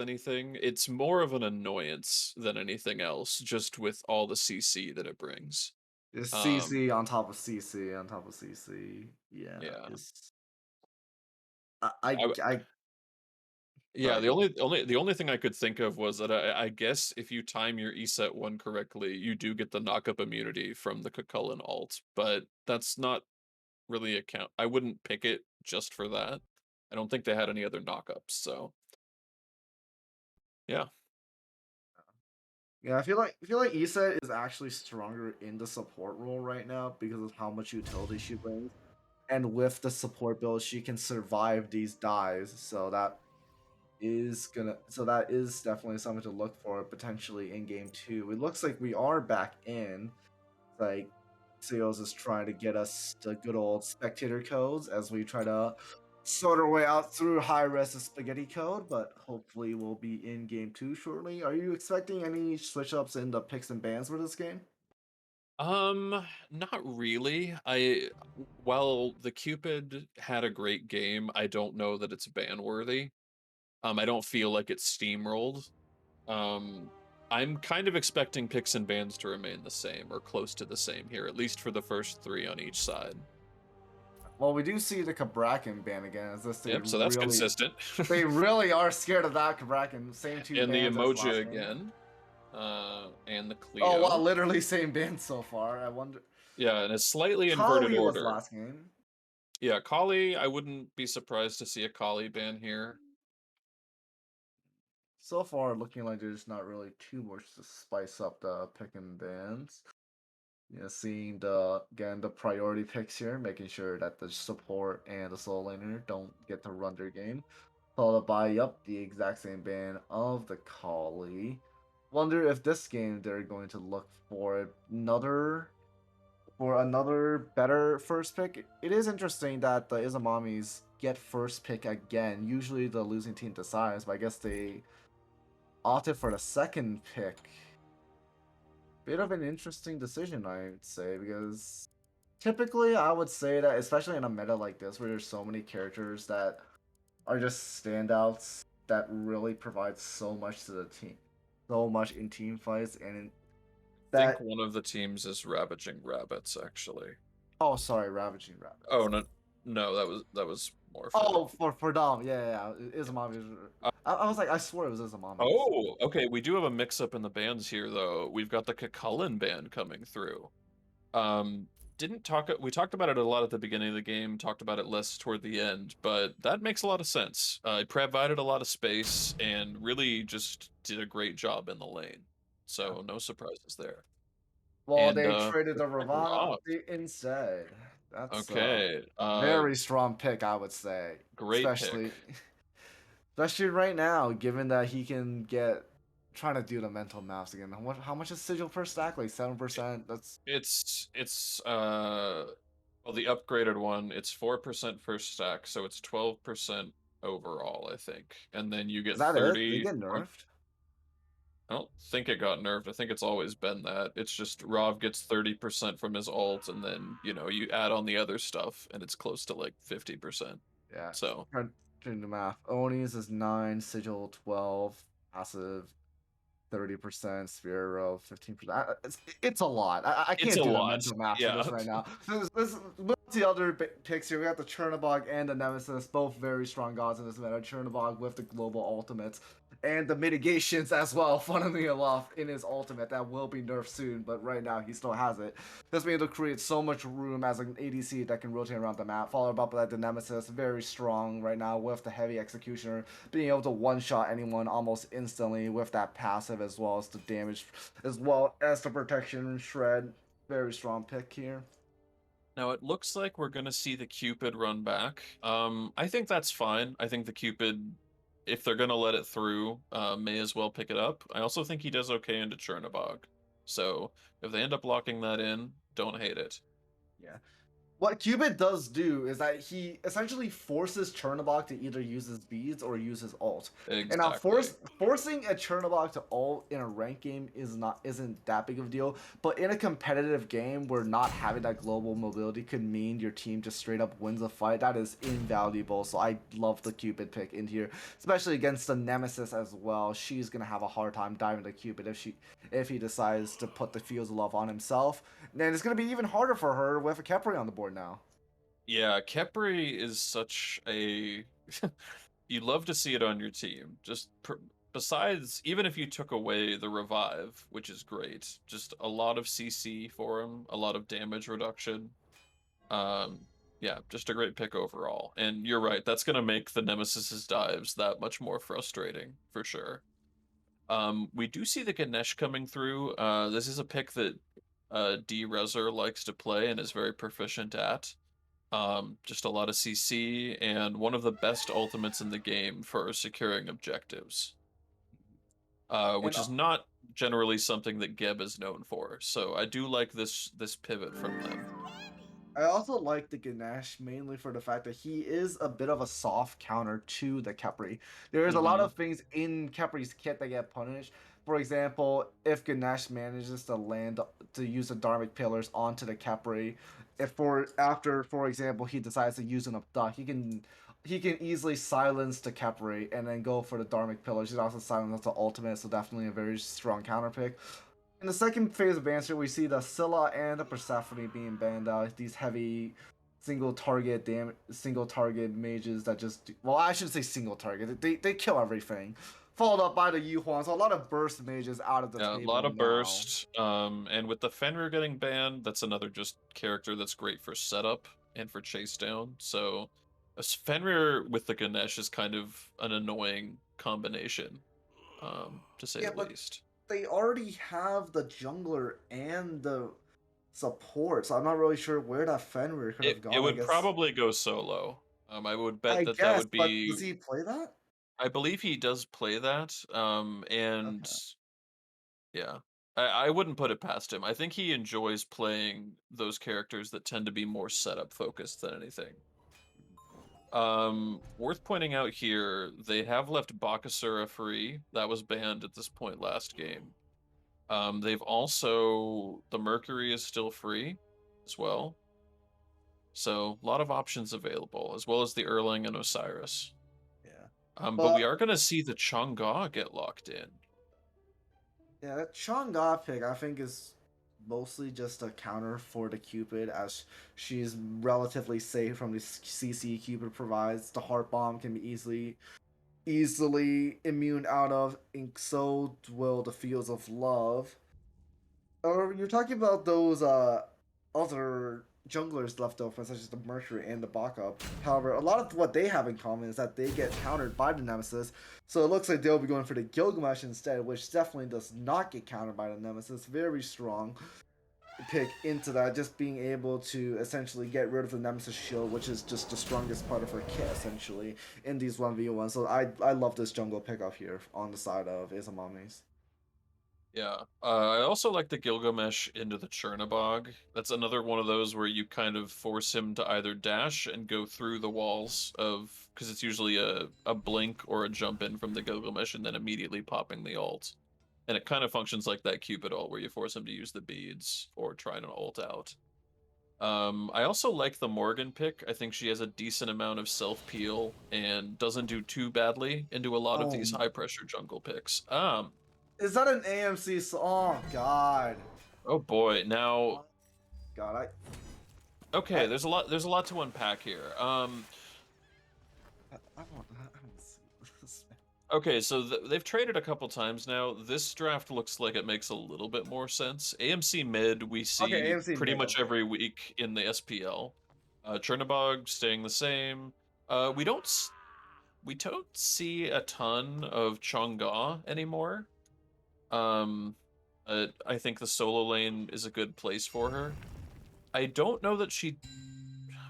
anything. It's more of an annoyance than anything else, just with all the CC that it brings. It's Um, CC on top of CC on top of CC. Yeah, yeah. it's I I, I, I yeah, sorry, the go. only thing I could think of was that I guess if you time your ESET one correctly, you do get the knockup immunity from the Cucullin alt, but that's not really a count. I wouldn't pick it just for that. I don't think they had any other knockups, so yeah. Yeah, I feel like Issa is actually stronger in the support role right now because of how much utility she brings. And with the support build, she can survive these dives. So that is definitely something to look for potentially in game two. It looks like we are back in. Like Seals is trying to get us the good old spectator codes as we try to sort our way out through high res spaghetti code, but hopefully we'll be in game two shortly. Are you expecting any switch ups in the picks and bans for this game? Not really. While the Cupid had a great game, I don't know that it's ban worthy. I don't feel like it's steamrolled. Um, I'm kind of expecting picks and bans to remain the same or close to the same here, at least for the first three on each side. Well, we do see the Kabrakan ban again. Is this Yep, so that's consistent. they really are scared of that Kabrakan. Same two And the bans as emoji last game. again, and the Oh wow, Cleo. literally same band so far. I wonder. Yeah, in a slightly inverted Kali was order. last game. Yeah, Kali, I wouldn't be surprised to see a Kali ban here. So far, looking like there's not really too much to spice up the pick and bands. Yeah, seeing the priority picks here, making sure that the support and the soul laner don't get to run their game. Followed by, yup, the exact same ban of the Kali. Wonder if this game they're going to look for another better first pick. It is interesting that the Izamommies get first pick again. Usually the losing team decides, but I guess they opted for the second pick. Bit of an interesting decision, I'd say, because typically I would say that, especially in a meta like this, where there's so many characters that are just standouts that really provide so much to the team, so much in team fights, and Think that. one of the teams is Ravaging Rabbits, actually. Oh, sorry, Ravaging Oh, Rabbits. no, no, that was more for the. Oh, for Dom, yeah. Izamami. Uh, I was like, I swear it was Izamami's. oh, okay, we do have a mix-up in the bands here, though. We've got the Cucullin band coming through. Um, didn't talk. We talked about it a lot at the beginning of the game, talked about it less toward the end, but that makes a lot of sense. It provided a lot of space and really just did a great job in the lane. Yeah. So no surprises there. Well, And they traded the Ravana Rob, instead. That's a okay, very strong pick, I would say. great pick. Especially, especially right now, given that he can get trying to do the mental maths again. How much is sigil per stack? Like 7%. That's It's well, the upgraded one, it's 4% first stack, so it's 12% overall, I think. And then you is get that it? Did it 30 get nerfed? I don't think it got nerfed. I think it's always been that. It's just Rav gets 30% from his ult, and then, you add on the other stuff, and it's close to like 50%. Yeah. So, Trying to math. Oni's is 9, sigil 12, passive 30%, Sphero 15%. It's a lot. I it's can't a do the lot. mental math for Yeah. this right now. There's multi other picks here. We got the Chernobog and the Nemesis, both very strong gods in this meta. Chernobog with the global ultimates and the mitigations as well, funnily enough, in his ultimate. That will be nerfed soon, but right now he still has it. This being able to create so much room as an ADC that can rotate around the map. Followed up by the Nemesis, very strong right now with the heavy executioner, being able to one-shot anyone almost instantly with that passive as well as the damage, as well as the protection shred. Very strong pick here. Now it looks like we're gonna see the Cupid run back. I think that's fine. I think the Cupid, if they're gonna let it through, may as well pick it up. I also think he does okay into Chernobog. So if they end up locking that in, don't hate it. Yeah. What Cupid does do is that he essentially forces Chernobog to either use his beads or use his ult. And now Exactly. forcing a Chernobog to ult in a ranked game isn't that big of a deal. But in a competitive game where not having that global mobility could mean your team just straight up wins a fight, that is invaluable. So I love the Cupid pick in here, especially against the Nemesis as well. She's gonna have a hard time diving to Cupid if he decides to put the Fields of Love on himself. And it's going to be even harder for her with a Kepri on the board now. Yeah, Kepri is such a you love to see it on your team. Besides, even if you took away the revive, which is great, just a lot of CC for him, a lot of damage reduction. Um, yeah, just a great pick overall. And you're right, that's gonna make the Nemesis's dives that much more frustrating for sure. We do see the Ganesh coming through. This is a pick that D Rezer likes to play and is very proficient at. Just a lot of CC and one of the best ultimates in the game for securing objectives, And which is not generally something that Geb is known for. So I do like this pivot from them. I also like the Ganesh mainly for the fact that he is a bit of a soft counter to the Kepri. There is a lot Hmm. of things in Kepri's kit that get punished. For example, if Ganesh manages to land to use the Dharmic Pillars onto the Kepri, if for after, for example, he decides to use an abduct, he can easily silence the Kepri and then go for the Dharmic Pillars. He's also silenced the ultimate, so definitely a very strong counter pick. In the second phase of Banster, we see the Scylla and the Persephone being banned out. These heavy single target mages that just well, I shouldn't say single target. They kill everything. Followed up by the Yuhuan, so a lot of burst mages out of the Yeah, a table lot of now. burst. And with the Fenrir getting banned, that's another just character that's great for setup and for chase down. So Fenrir with the Ganesh is kind of an annoying combination, to say Yeah, the but least. they already have the jungler and the support, so I'm not really sure where that Fenrir could have It gone. I would guess. probably go solo. I would bet I that that guess, would but does be. he play that? I believe he does play that. And Okay. yeah, I wouldn't put it past him. I think he enjoys playing those characters that tend to be more setup focused than anything. Worth pointing out here, they have left Bakasura free. That was banned at this point last game. They've also the Mercury is still free as well. So a lot of options available, as well as the Erling and Osiris. Yeah. But we But are gonna see the Chang'e get locked in. yeah, that Chang'e pick I think is mostly just a counter for the Cupid as she's relatively safe from the CC Cupid provides. The heart bomb can be easily immune out of, and so will the fields of love. Or you're talking about those other junglers left over, such as the Mercury and the Baka. However, a lot of what they have in common is that they get countered by the Nemesis. So it looks like they'll be going for the Gilgamesh instead, which definitely does not get countered by the Nemesis. Very strong pick into that, just being able to essentially get rid of the Nemesis shield, which is just the strongest part of her kit essentially in these 1v1. So I love this jungle pickup here on the side of Izamommies. Yeah. I also like the Gilgamesh into the Chernabog. That's another one of those where you kind of force him to either dash and go through the walls of, because it's usually a blink or a jump in from the Gilgamesh and then immediately popping the ult. And it kind of functions like that Cupid ult where you force him to use the beads or try an ult out. I also like the Morgan pick. I think she has a decent amount of self-peel and doesn't do too badly into a lot of Oh, these high-pressure jungle picks. is that an AMC? Oh God. Oh boy. Now, Oh, God, okay, there's a lot to unpack here. I don't see this. Okay, so they've traded a couple times now. This draft looks like it makes a little bit more sense. AMC mid we Okay, see AMC pretty mid. much Okay. every week in the SPL. Chernabog staying the same. We don't see a ton of Chang'e anymore. Um, I think the solo lane is a good place for her. I don't know that she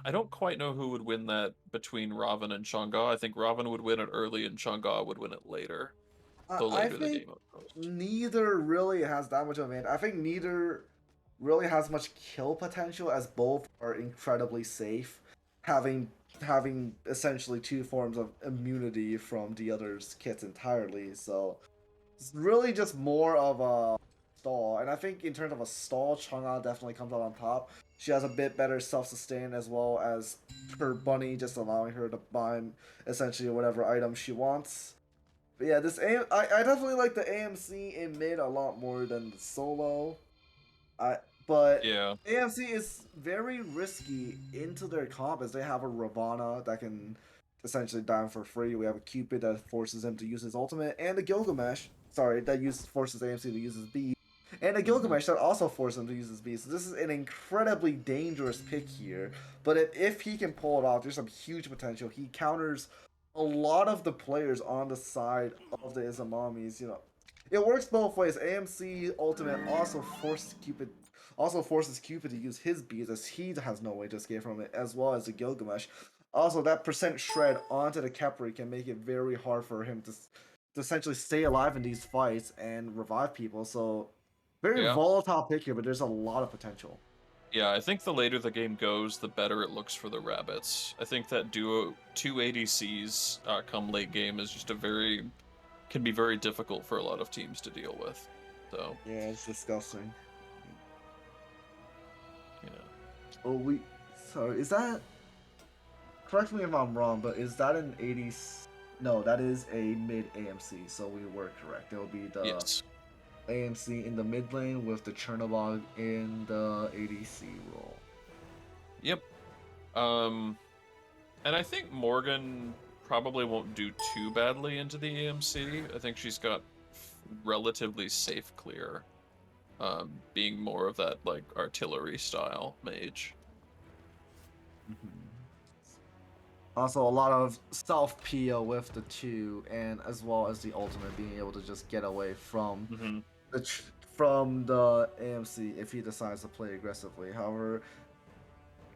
I don't quite know who would win that between Raven and Chang'e. I think Raven would win it early and Chang'e would win it later. The I later the think game goes. neither really has that much of an. I think neither really has much kill potential as both are incredibly safe, having essentially two forms of immunity from the other's kits entirely. So it's really just more of a stall. And I think in terms of a stall, Chang'e definitely comes out on top. She has a bit better self-sustain as well as her bunny just allowing her to buy essentially whatever item she wants. But yeah, I definitely like the AMC in mid a lot more than the solo. I but Yeah, AMC is very risky into their comp as they have a Ravana that can essentially die for free. We have a Cupid that forces him to use his ultimate, and a Gilgamesh, sorry, that forces AMC to use his B, and a hmm Gilgamesh that also forces him to use his B. So this is an incredibly dangerous pick here. But if he can pull it off, there's some huge potential. He counters a lot of the players on the side of the Izamommies. It works both ways. AMC Ultimate also forces Cupid to use his bees as he has no way to escape from it, as well as the Gilgamesh. Also, that percent shred onto the Khepri can make it very hard for him to essentially stay alive in these fights and revive people. So, very yeah. volatile pick here, but there's a lot of potential. Yeah, I think the later the game goes, the better it looks for the Rabbits. I think that duo 2 ADCs come late game is just can be very difficult for a lot of teams to deal with. So, Yeah, it's disgusting. yeah. Oh, sorry, is that, correct me if I'm wrong, but is that an 80? No, that is a mid AMC, so we were correct. It will be the Yes. AMC in the mid lane with the Chernobog in the ADC role. Yep. Um, and I think Morgan probably won't do too badly into the AMC. I think she's got relatively safe clear, being more of that like artillery style mage. Also, a lot of self PO with the two, and as well as the ultimate being able to just get away from hmm the from the AMC if he decides to play aggressively. However,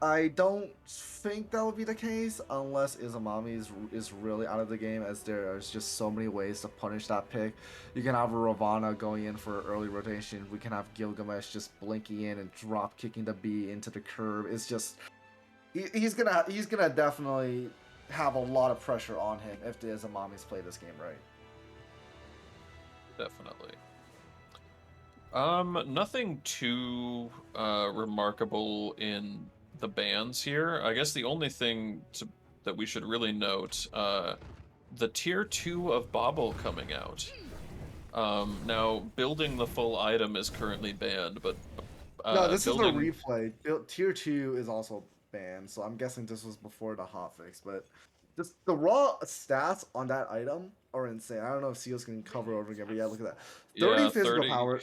I don't think that would be the case unless Izamami is really out of the game, as there's just so many ways to punish that pick. You can have a Ravana going in for early rotation. We can have Gilgamesh just blinking in and drop kicking the B into the curb. It's just he's gonna definitely have a lot of pressure on him if the Izamamis play this game right. Definitely. Nothing too remarkable in the bans here. I guess the only thing that we should really note, the tier 2 of Bobble coming out. Now building the full item is currently banned, but No, this is a building, replay. Tier 2 is also banned, so I'm guessing this was before the hotfix. But just the raw stats on that item are insane. I don't know if Seals can cover over again, but yeah, look at that. 30 yeah, physical 30. power.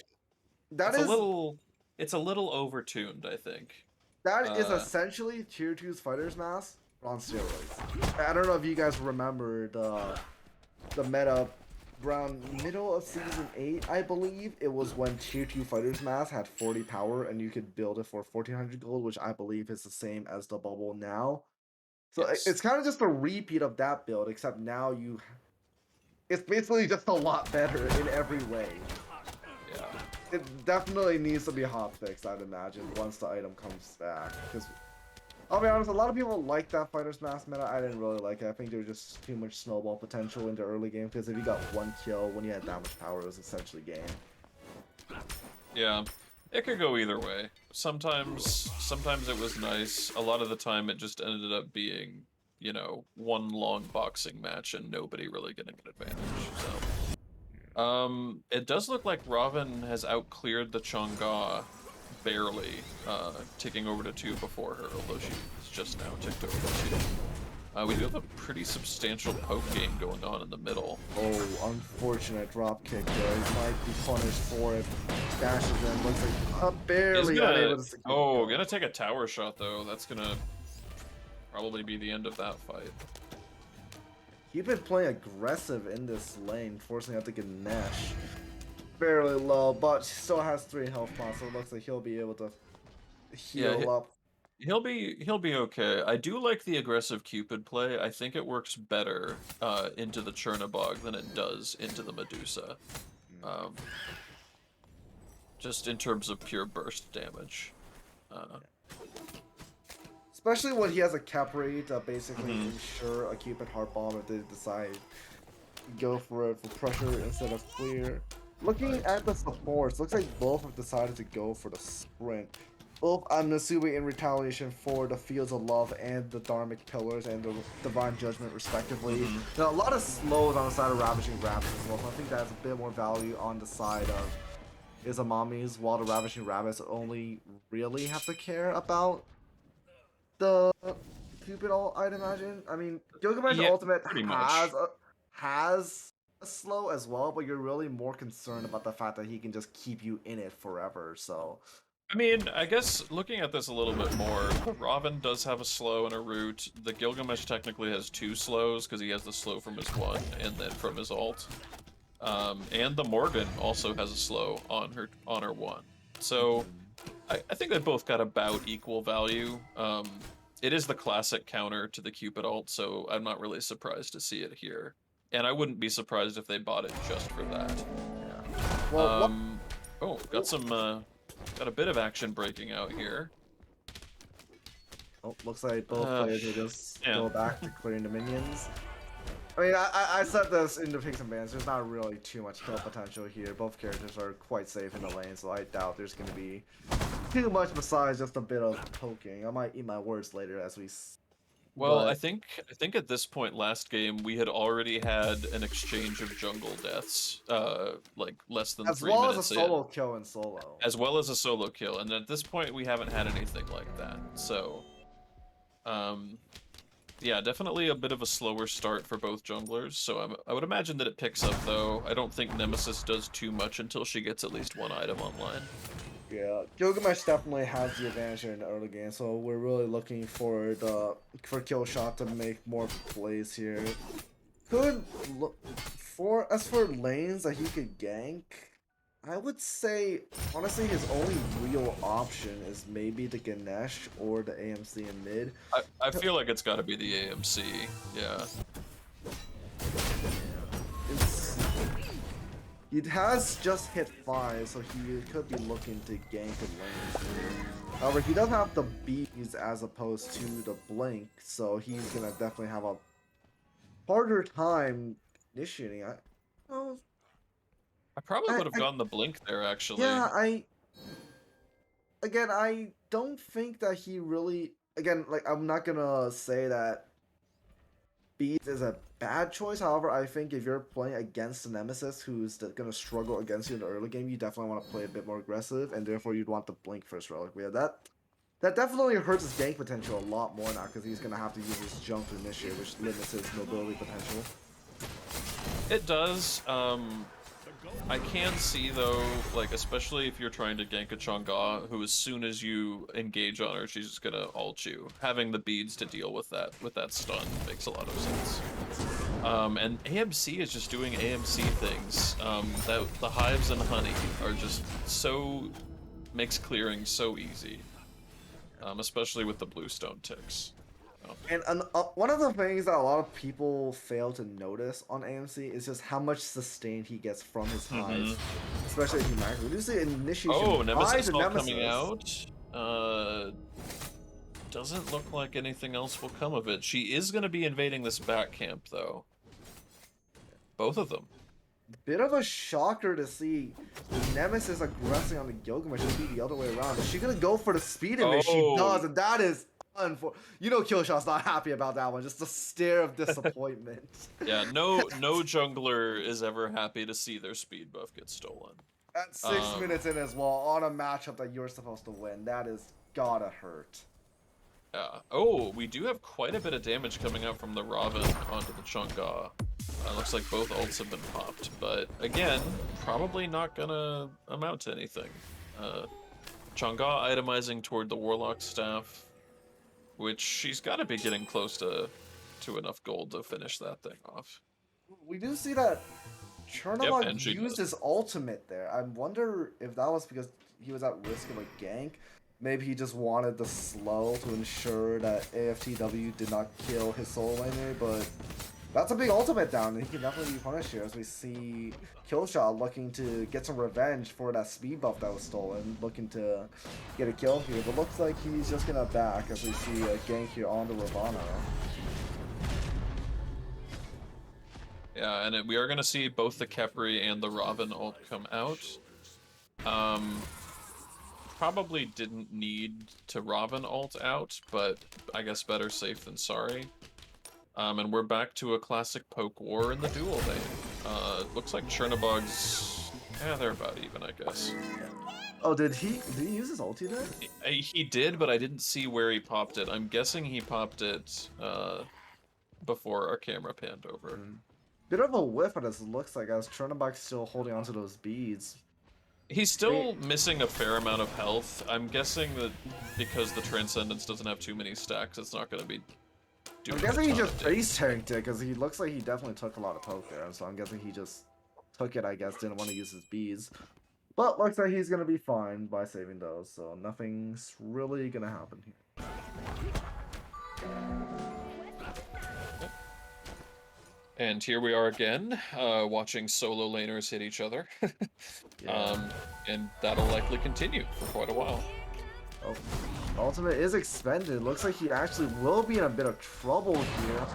That It's a is little, it's a little overtuned, I think. that is Uh, essentially Tier 2's Fighter's Mask on steroids. I don't know if you guys remember the meta around middle of season 8, I believe it was, when tier 2 fighters mask had 40 power and you could build it for 1400 gold, which I believe is the same as the bubble now. So yes. it's kind of just a repeat of that build, except now it's basically just a lot better in every way. Yeah. It definitely needs to be hot fixed, I'd imagine, once the item comes back, because I'll be honest, a lot of people like that Fighter's Mask meta. I didn't really like it. I think there's just too much snowball potential in the early game, because if you got one kill when you had that much power, it was essentially game. Yeah. It could go either way. Sometimes it was nice. A lot of the time it just ended up being, one long boxing match and nobody really getting an advantage. So, it does look like Robin has outcleared the Chang'e barely, ticking over to 2 before her, although she's just now ticked over to 2. We do have a pretty substantial poke game going on in the middle. Oh, unfortunate drop kick there. He might be punished for it. Dashes in, looks like Is barely gonna unable to secure the oh kill. gonna take a tower shot though. That's gonna probably be the end of that fight. He's been playing aggressive in this lane, forcing out to get Nash. Fairly low, but still has 3 health points, so it looks like he'll be able to Yeah, heal up. he'll be okay. I do like the aggressive Cupid play. I think it works better into the Chernobog than it does into the Medusa. Um, just in terms of pure burst damage. Especially when he has a cap rate to basically Mhm. ensure a Cupid Heart Bomb if they decide to go for it for pressure instead of clear. Looking Right. at the supports, looks like both have decided to go for the sprint. Both, I'm assuming, in retaliation for the Fields of Love and the Dharmic Pillars and the Divine Judgment, respectively. Mhm. There are a lot of slows on the side of Ravaging Rabbits as well, so I think that has a bit more value on the side of Izamommies, while the Ravaging Rabbits only really have to care about the Cupid ult, I'd imagine. I mean, Gilgamesh Yeah, Ultimate pretty has much. a slow as well, but you're really more concerned about the fact that he can just keep you in it forever. So I mean, I guess looking at this a little bit more, Raven does have a slow and a root. The Gilgamesh technically has 2 slows because he has the slow from his 1 and then from his ult. And the Morgan also has a slow on her 1. So I think they both got about equal value. It is the classic counter to the Cupid ult, so I'm not really surprised to see it here. And I wouldn't be surprised if they bought it just for that. yeah. Well, what? Um, oh, got a bit of action breaking out here. Oh, looks like both Uh, players will just man. go back to clearing the minions. I mean, I said this in the picks and bans. There's not really too much kill potential here. Both characters are quite safe in the lane, so I doubt there's going to be too much besides just a bit of poking. I might eat my words later as we. Well, I think at this point last game we had already had an exchange of jungle deaths, like less than As 3 well as a minutes in, solo kill in solo. as well as a solo kill, and at this point we haven't had anything like that. So, um, yeah, definitely a bit of a slower start for both junglers. So I would imagine that it picks up though. I don't think Nemesis does too much until she gets at least 1 item online. Yeah, Gilgamesh definitely has the advantage here in the early game, so we're really looking for kill shot to make more plays here. Could look for as for lanes that he could gank. I would say honestly his only real option is maybe the Ganesh or the AMC in mid. I feel like it's got to be the AMC. Yeah. It's He has just hit 5, so he could be looking to gank a lane. However, he does have the bees as opposed to the blink, so he's gonna definitely have a harder time initiating. Oh, I probably would have I gone the blink there actually. yeah, I don't think that he really. Again, like I'm not gonna say that Beast is a bad choice. However, I think if you're playing against a Nemesis who's going to struggle against you in the early game, you definitely want to play a bit more aggressive, and therefore you'd want the Blink first relic. Yeah, that definitely hurts his gank potential a lot more now because he's going to have to use his jump to initiate, which limits his mobility potential. It does. I can see though, like especially if you're trying to gank a Chang'e, who as soon as you engage on her, she's just gonna ult you. Having the beads to deal with that stun makes a lot of sense. And AMC is just doing AMC things. That the hives and honey are just makes clearing so easy. Especially with the bluestone ticks. And one of the things that a lot of people fail to notice on AMC is just how much sustain he gets from his hives, especially if he maxes. We do see initiation. Oh, Nemesis and all coming out. Doesn't look like anything else will come of it. She is going to be invading this back camp, though. Both of them. Bit of a shocker to see the Nemesis aggressing on the Gilgamesh. Should be the other way around. Is she gonna go for the speed init? She does, and that is Killshot's not happy about that one. Just a stare of disappointment. Yeah, no jungler is ever happy to see their speed buff get stolen. At 6 minutes in as well, on a matchup that you're supposed to win, that is gotta hurt. Yeah. Oh, we do have quite a bit of damage coming out from the Raven onto the Chang'e. Looks like both ults have been popped, but again, probably not gonna amount to anything. Chang'e itemizing toward the Warlock staff, which she's got to be getting close to enough gold to finish that thing off. We do see that Chernobog Yep, used his ultimate there. I wonder if that was because he was at risk of a gank. Maybe he just wanted the slow to ensure that AFTW did not kill his soul laner, but That's a big ultimate down, and he can definitely be punished here as we see Killshot looking to get some revenge for that speed buff that was stolen, looking to get a kill here, but looks like he's just gonna back as we see a gank here on the Ravana. Yeah, and we are gonna see both the Khepri and the Robin ult come out. Probably didn't need to Robin ult out, but I guess better safe than sorry. And we're back to a classic poke war in the duel lane. Looks like Chernobog's... Yeah, they're about even, I guess. Oh, did he use his ulti there? He did, but I didn't see where he popped it. I'm guessing he popped it before our camera panned over. Bit of a whiff, but it looks like as Chernobog's still holding onto those beads. He's still missing a fair amount of health. I'm guessing that because the Transcendence doesn't have too many stacks, it's not going to be doing I'm guessing he just face tanked it, because he looks like he definitely took a lot of poke there, so I'm guessing he just took it, I guess, didn't want to use his beads. But looks like he's going to be fine by saving those, so nothing's really going to happen here. And here we are again, watching solo laners hit each other. And that'll likely continue for quite a while. Oh, ultimate is expended. Looks like he actually will be in a bit of trouble here.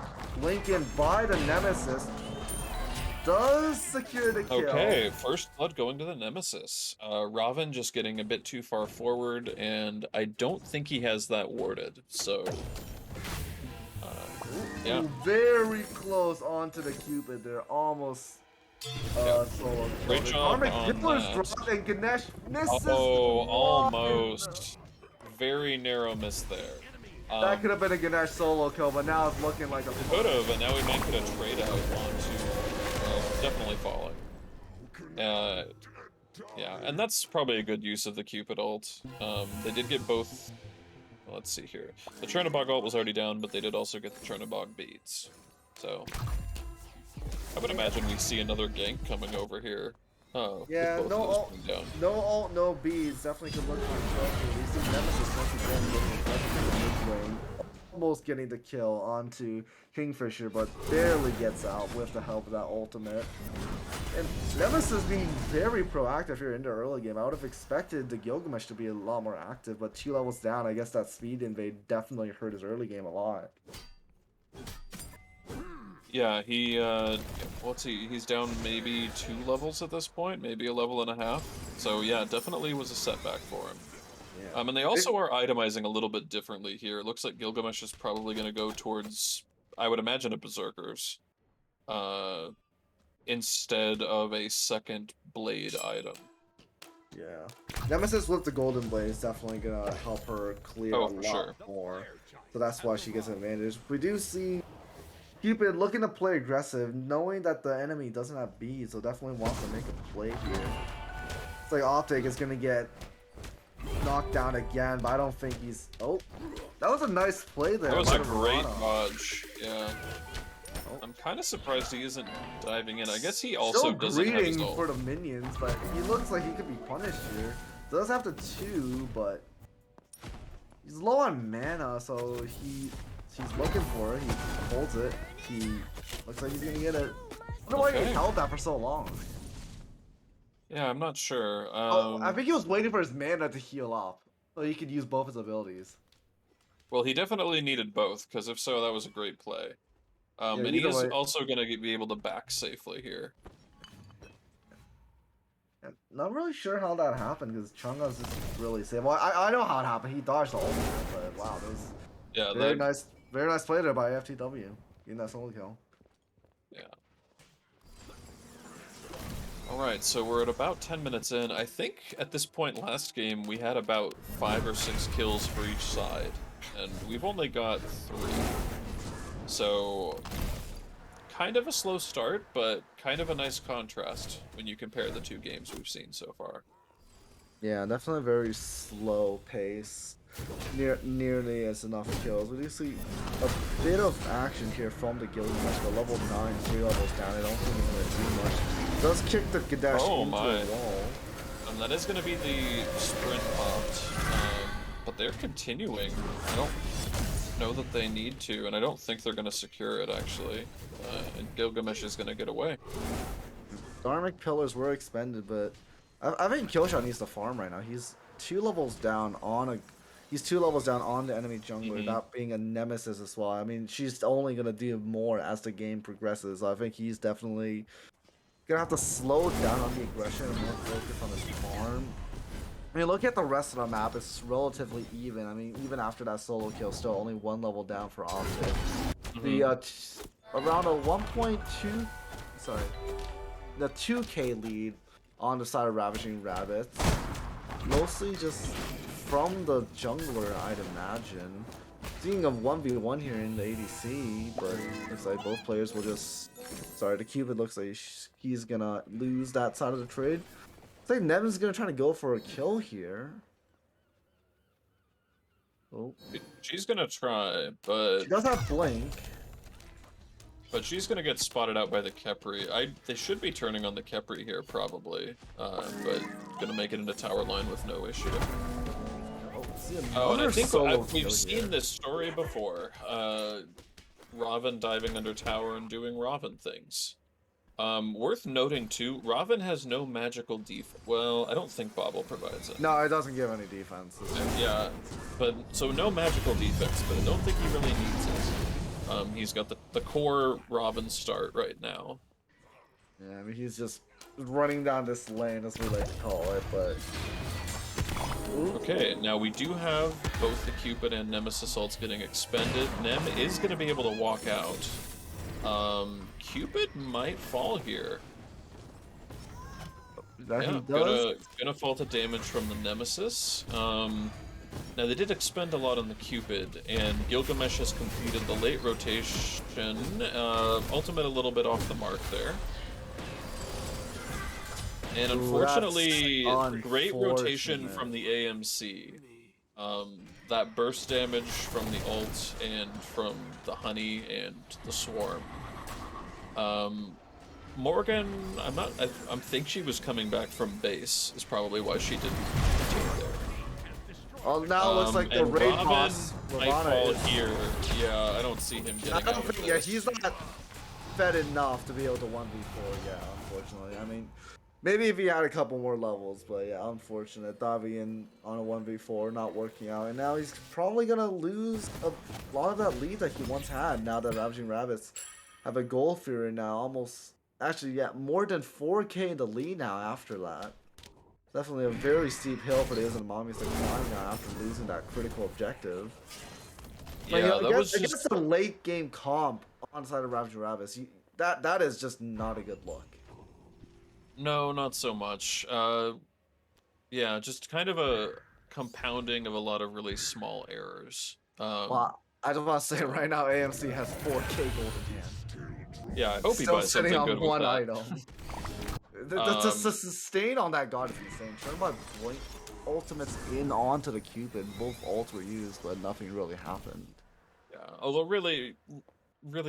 Lincoln by the Nemesis does secure the kill. Okay, first blood going to the Nemesis. Raven just getting a bit too far forward, and I don't think he has that warded, so... yeah. Very close onto the Cupid there, almost solo. Great job on that. And Ganesh misses. Oh, almost. Very narrow miss there. That could have been a Ganesh solo kill, but now it's looking like a... Could have, but now we might get a trade out onto definitely falling. Yeah, and that's probably a good use of the Cupid ult. They did get both... Let's see here. The Chernobog ult was already down, but they did also get the Chernobog beads. So, I would imagine we see another gank coming over here. Yeah, no ult, no beads. Definitely could look for a trophy. We see Nemesis once again looking everything mid-lane. Almost getting the kill onto Kingfisher, but barely gets out with the help of that ultimate. And Nemesis being very proactive here in the early game. I would have expected the Gilgamesh to be a lot more active, but 2 levels down, I guess that speed invade definitely hurt his early game a lot. Yeah, he's down maybe 2 levels at this point, maybe a level and a half. So yeah, definitely was a setback for him. Yeah. And they also are itemizing a little bit differently here. It looks like Gilgamesh is probably going to go towards, I would imagine, a Berserker's, instead of a second blade item. Yeah. Nemesis with the Golden Blade is definitely going to help her clear a lot more. So that's why she gets an advantage. We do see Cupid looking to play aggressive, knowing that the enemy doesn't have beads, so definitely wants to make a play here. It's like Optic is going to get knocked down again, but I don't think he's... Oh, that was a nice play there. That was a great dodge, yeah. Oh. I'm kind of surprised he isn't diving in. I guess he also doesn't have his ult. For the minions, but he looks like he could be punished here. Does have to 2, but he's low on mana, so he's looking for it. He holds it. He looks like he's gonna get it. I don't know why he held that for so long. Yeah, I'm not sure. I think he was waiting for his mana to heal up, so he could use both his abilities. Well, he definitely needed both, because if so, that was a great play. And he is also going to be able to back safely here. Not really sure how that happened, because Chunga's just really safe. Well, I know how it happened. He dodged the ultimate, but wow, that was very nice play there by FTW, getting that solo kill. Yeah. Alright, so we're at about 10 minutes in. I think at this point last game we had about 5 or 6 kills for each side, and we've only got 3. So, kind of a slow start, but kind of a nice contrast when you compare the 2 games we've seen so far. Yeah, definitely a very slow pace. Nearly as enough kills. We do see a bit of action here from the Gilgamesh, but level 9, 3 levels down. I don't think he's going to do much. Does kick the Ganesh into a wall. And that is going to be the sprint popped. But they're continuing. know that they need to, and I don't think they're going to secure it, actually. And Gilgamesh is going to get away. Dharmic pillars were expended, but I think Killshot needs to farm right now. He's 2 levels down on a. He's 2 levels down on the enemy jungler, that being a nemesis as well. I mean, she's only gonna do more as the game progresses. So I think he's definitely gonna have to slow down on the aggression and more focus on his farm. I mean, look at the rest of the map. It's relatively even. I mean, even after that solo kill, still only 1 level down for Optic. The around a 1.2, sorry, the 2K lead on the side of Ravaging Rabbits, mostly just from the jungler, I'd imagine. Seeing a 1v1 here in the ADC, but looks like both players will just. Sorry, the Cupid looks like he's gonna lose that side of the trade. Looks like Nevin's gonna try to go for a kill here. Oh, She's gonna try, but she does have Blink. But she's gonna get spotted out by the Khepri. They should be turning on the Khepri here, probably. But gonna make it into tower line with no issue. Oh, and I think we've seen this story before. Raven diving under tower and doing Raven things. Worth noting too, Raven has no magical defense. Well, I don't think Bobble provides it. No, it doesn't give any defense. Yeah, but so no magical defense, but I don't think he really needs it. He's got the core Robin start right now. Yeah, I mean, he's just running down this lane, as we like to call it, but... Okay, now we do have both the Cupid and Nemesis ults getting expended. Nem is going to be able to walk out. Cupid might fall here. Yeah, gonna fall to damage from the Nemesis. Now they did expend a lot on the Cupid, and Gilgamesh has completed the late rotation. Ultimate a little bit off the mark there. And unfortunately, great rotation from the AMC. That burst damage from the ult and from the honey and the swarm. Morgan, I think she was coming back from base, is probably why she didn't continue there. Oh, now it looks like the raid boss might fall here. Yeah, I don't see him getting out of this. Yeah, he's not fed enough to be able to 1v4, yeah, unfortunately. I mean, maybe if he had a couple more levels, but yeah, unfortunate. Davian on a 1v4 not working out, and now he's probably gonna lose a lot of that lead that he once had now that Ravaging Rabbits have a goal Fury now, almost, actually, yeah, more than 4k in the lead now after that. Definitely a very steep hill for the Izamommies to climb now after losing that critical objective. But, Yeah, that was just... Against a late game comp on the side of Ravaging Rabbits, that is just not a good look. No, not so much. Yeah, just kind of a compounding of a lot of really small errors. Well, I just want to say right now, AMC has 4k gold in hand. Yeah, I hope he Still buys something sitting on good one with that. item. The sustain on that god is insane. Chernobog Blink ultimates in onto the Cupid. Both ults were used, but nothing really happened. Yeah, although really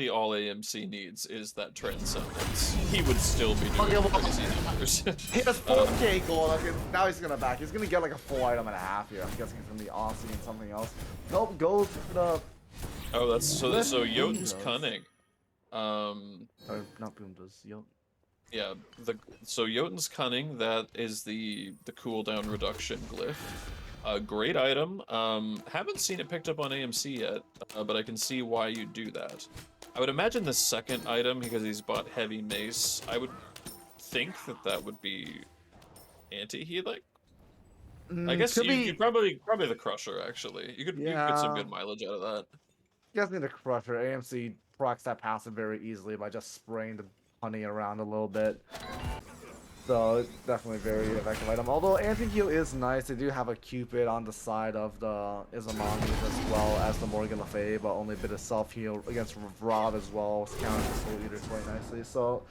all AMC needs is that transcendence. He would still be doing crazy numbers. He has 4k gold. Okay, now he's gonna back. He's gonna get like a full item and a half here. I'm guessing from the Aussie and something else. Nope, goes to the... Oh, that's so Jotun's cunning. Or not Boomdoes, Jotun. Yeah, so Jotun's cunning, that is the cooldown reduction glyph. A great item. Haven't seen it picked up on AMC yet, but I can see why you do that. I would imagine the second item, because he's bought heavy mace, I would think that would be anti-healing. I guess you probably the crusher, actually. You could get some good mileage out of that. Guessing the crusher, AMC procs that passive very easily by just spraying the honey around a little bit. So it's definitely a very effective item. Although anti-heal is nice, they do have a Cupid on the side of the Izamommies as well as the Morgan Le Fay, but only a bit of self-heal against Rob as well, counting the Soul Eater quite nicely. So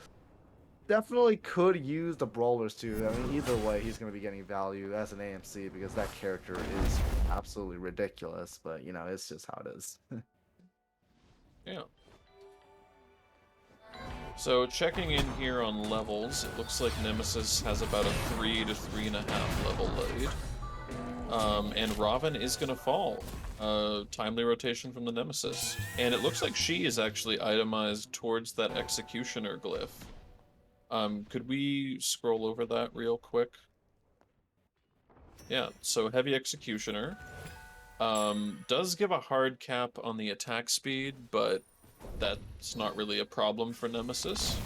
definitely could use the Brawlers too. I mean, either way, he's going to be getting value as an AMC because that character is absolutely ridiculous, but you know, it's just how it is. Yeah. So checking in here on levels, it looks like Nemesis has about a 3 to 3.5 level lead. And Robin is gonna fall. Timely rotation from the Nemesis. And it looks like she is actually itemized towards that Executioner glyph. Could we scroll over that real quick? Yeah, so Heavy Executioner. Does give a hard cap on the attack speed, but that's not really a problem for Nemesis.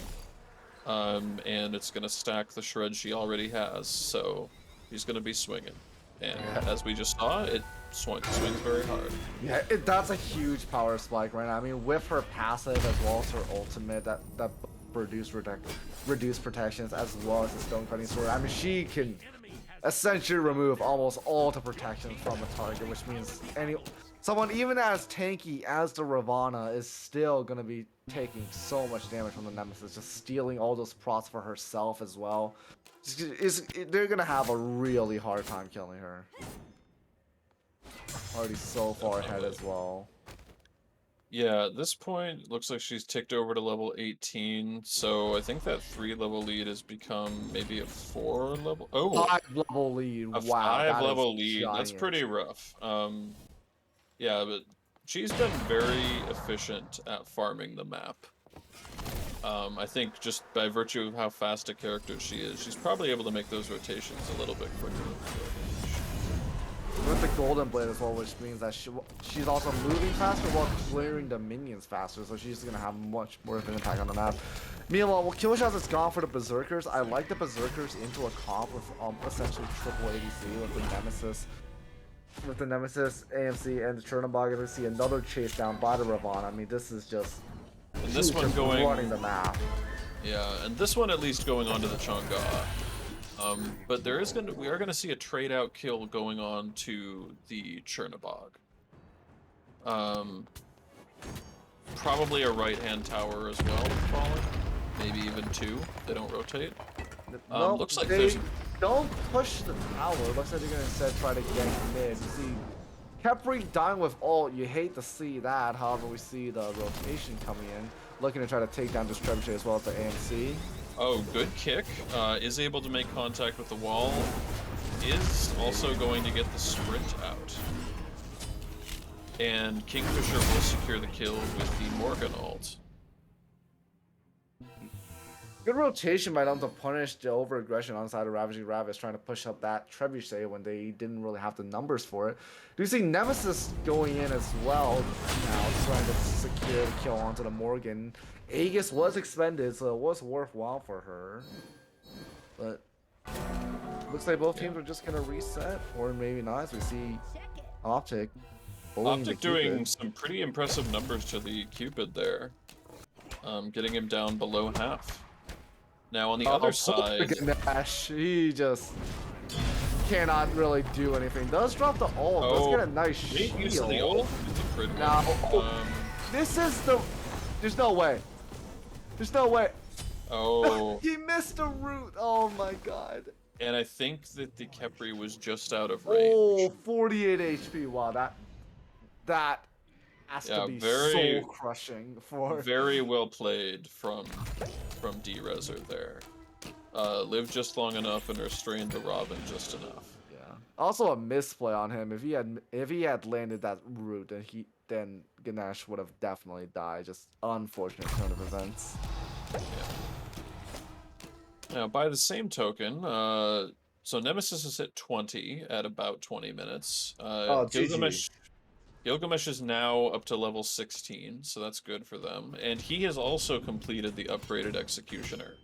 And it's gonna stack the shred she already has, so she's gonna be swinging. And as we just saw, it swings very hard. Yeah, that's a huge power spike right now. I mean, with her passive as well as her ultimate, that reduce protections as well as the stone cutting sword. I mean, she can essentially remove almost all the protection from a target, which means someone even as tanky as the Ravana is still gonna be taking so much damage from the Nemesis, just stealing all those procs for herself as well. They're gonna have a really hard time killing her. Already so far ahead as well. Yeah, at this point, looks like she's ticked over to level 18, so I think that 3-level lead has become maybe a 4-level... Oh! 5-level lead, a wow. 5-level lead, giant. That's pretty rough. Yeah, but she's been very efficient at farming the map. I think just by virtue of how fast a character she is, she's probably able to make those rotations a little bit quicker. With the Golden Blade as well, which means that she's also moving faster while clearing the minions faster, so she's gonna have much more of an impact on the map. Meanwhile, well, Killshot has gone for the Berserkers. I like the Berserkers into a comp with essentially triple ADC with the Nemesis. With the Nemesis, AMC, and the Chernobog, we see another chase down by the Ravana. I mean, this is just... And this one going... running the map. Yeah, and this one at least going onto the Chang'e. But we are gonna see a trade out kill going on to the Chernobog. Probably a right hand tower as well falling. Maybe even 2. They don't rotate. Nope, looks like they don't push the tower. Looks like they're gonna instead try to gank mid. You see, Khepri dying with ult. You hate to see that. However, we see the rotation coming in, looking to try to take down this Trebuchet as well as the AMC. Oh, good kick. Is able to make contact with the wall. Is also going to get the sprint out. And Kingfisher will secure the kill with the Morgan ult. Good rotation by them to punish the over-aggression on the side of Ravaging Rabbits, trying to push up that Trebuchet when they didn't really have the numbers for it. Do you see Nemesis going in as well now, trying to secure the kill onto the Morgan? Aegis was expended, so it was worthwhile for her. But looks like both teams are just going to reset, or maybe not, as we see Optic. Optic doing some pretty impressive numbers to the Cupid there. Getting him down below half. Now on the other side... Nash, he just cannot really do anything. Does drop the ult, does get a nice shield. Use the ult. Now, this is the... There's no way. There's no way. Oh. He missed a root. Oh my god. And I think that the Khepri was just out of range. Oh, 48 HP. Wow, that has to be soul crushing for... Very well played from D-Rezer there. Lived just long enough and restrained the Robin just enough. Yeah. Also a misplay on him. If he had landed that root, then Ganesh would have definitely died. Just unfortunate turn of events. Yeah. Now, by the same token, so Nemesis is hit 20 at about 20 minutes. Gilgamesh is now up to level 16, so that's good for them. And he has also completed the upgraded Executioner.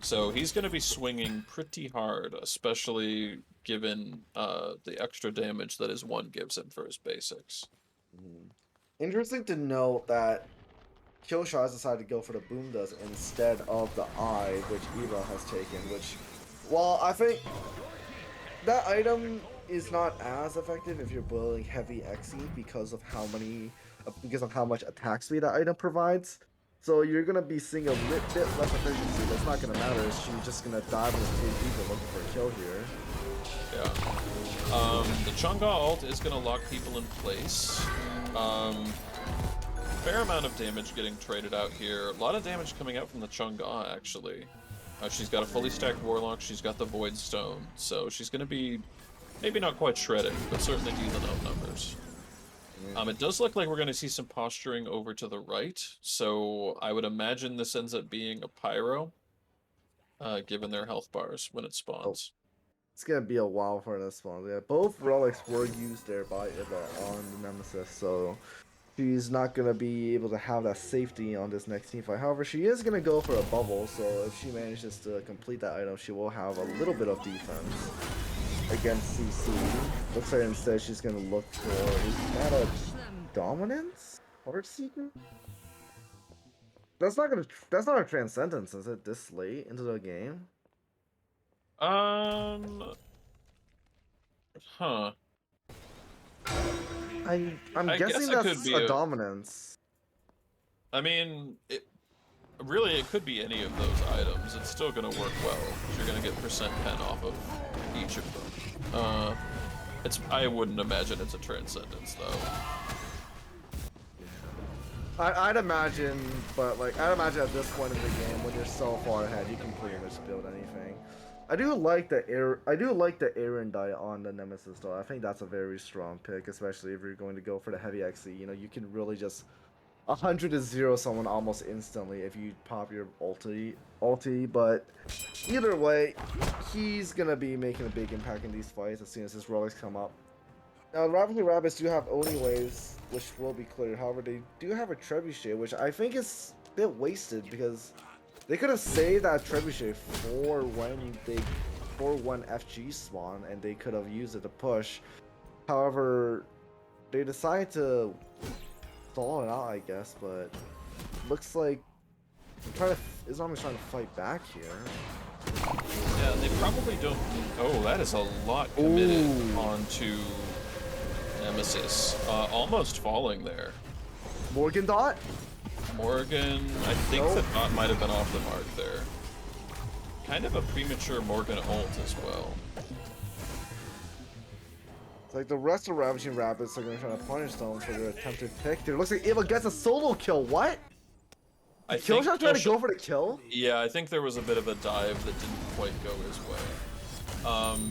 So he's going to be swinging pretty hard, especially given the extra damage that his 1 gives him for his basics. Interesting to note that Killshot has decided to go for the Boom Dust instead of the Eye, which Eva has taken, which, well, I think that item is not as effective if you're building heavy Xe because of how much attack speed that item provides. So you're gonna be seeing a bit less efficiency. That's not gonna matter. She's just gonna dive with 3 people looking for a kill here. Yeah. The Chang'e ult is gonna lock people in place. Fair amount of damage getting traded out here. A lot of damage coming out from the Chang'e, actually. She's got a fully stacked Warlock. She's got the Void Stone, so she's gonna be maybe not quite shredding, but certainly dealing out numbers. It does look like we're going to see some posturing over to the right, so I would imagine this ends up being a pyro, given their health bars when it Oh, spawns. it's gonna be a while for this spawn. Yeah, both relics were used there by Iba on the Nemesis, so she's not gonna be able to have that safety on this next team fight. However, she is gonna go for a bubble, so if she manages to complete that item, she will have a little bit of defense against CC. Looks like instead she's gonna look for, is that a dominance? Heart Seeker? That's not a transcendence, is it, this late into the game? Huh. I'm I guess guessing it could that's be a a. dominance. I mean, really, it could be any of those items. It's still gonna work well. You're gonna get percent pen off of each of them. I wouldn't imagine it's a transcendence though. I'd imagine, but like I'd imagine at this point in the game, when you're so far ahead, you can pretty much build anything. I do like the Aaron die on the Nemesis though. I think that's a very strong pick, especially if you're going to go for the heavy XE. You know, you can really just 100 to 0 someone almost instantly if you pop your ulti. But either way, he's gonna be making a big impact in these fights as soon as his relics come up. Now, Ravaging Rabbits do have Oni waves, which will be cleared. However, they do have a Trebuchet, which I think is a bit wasted because they could have saved that Trebuchet for when FG spawn, and they could have used it to push. However, they decided to stall it out, I guess. But looks like Izamommies trying to fight back here. Yeah, they probably don't. Oh, that is a lot committed Ooh. onto Nemesis. Almost falling there. Morgan dot? Morgan, I think Nope. the dot might have been off the mark there. Kind of a premature Morgan ult as well. It's like the rest of Ravaging Rabbits are going to try to punish them for their attempted pick. It looks like Eva gets a solo kill. What? I Killshot think trying to go for the kill? Yeah, I think there was a bit of a dive that didn't quite go his way.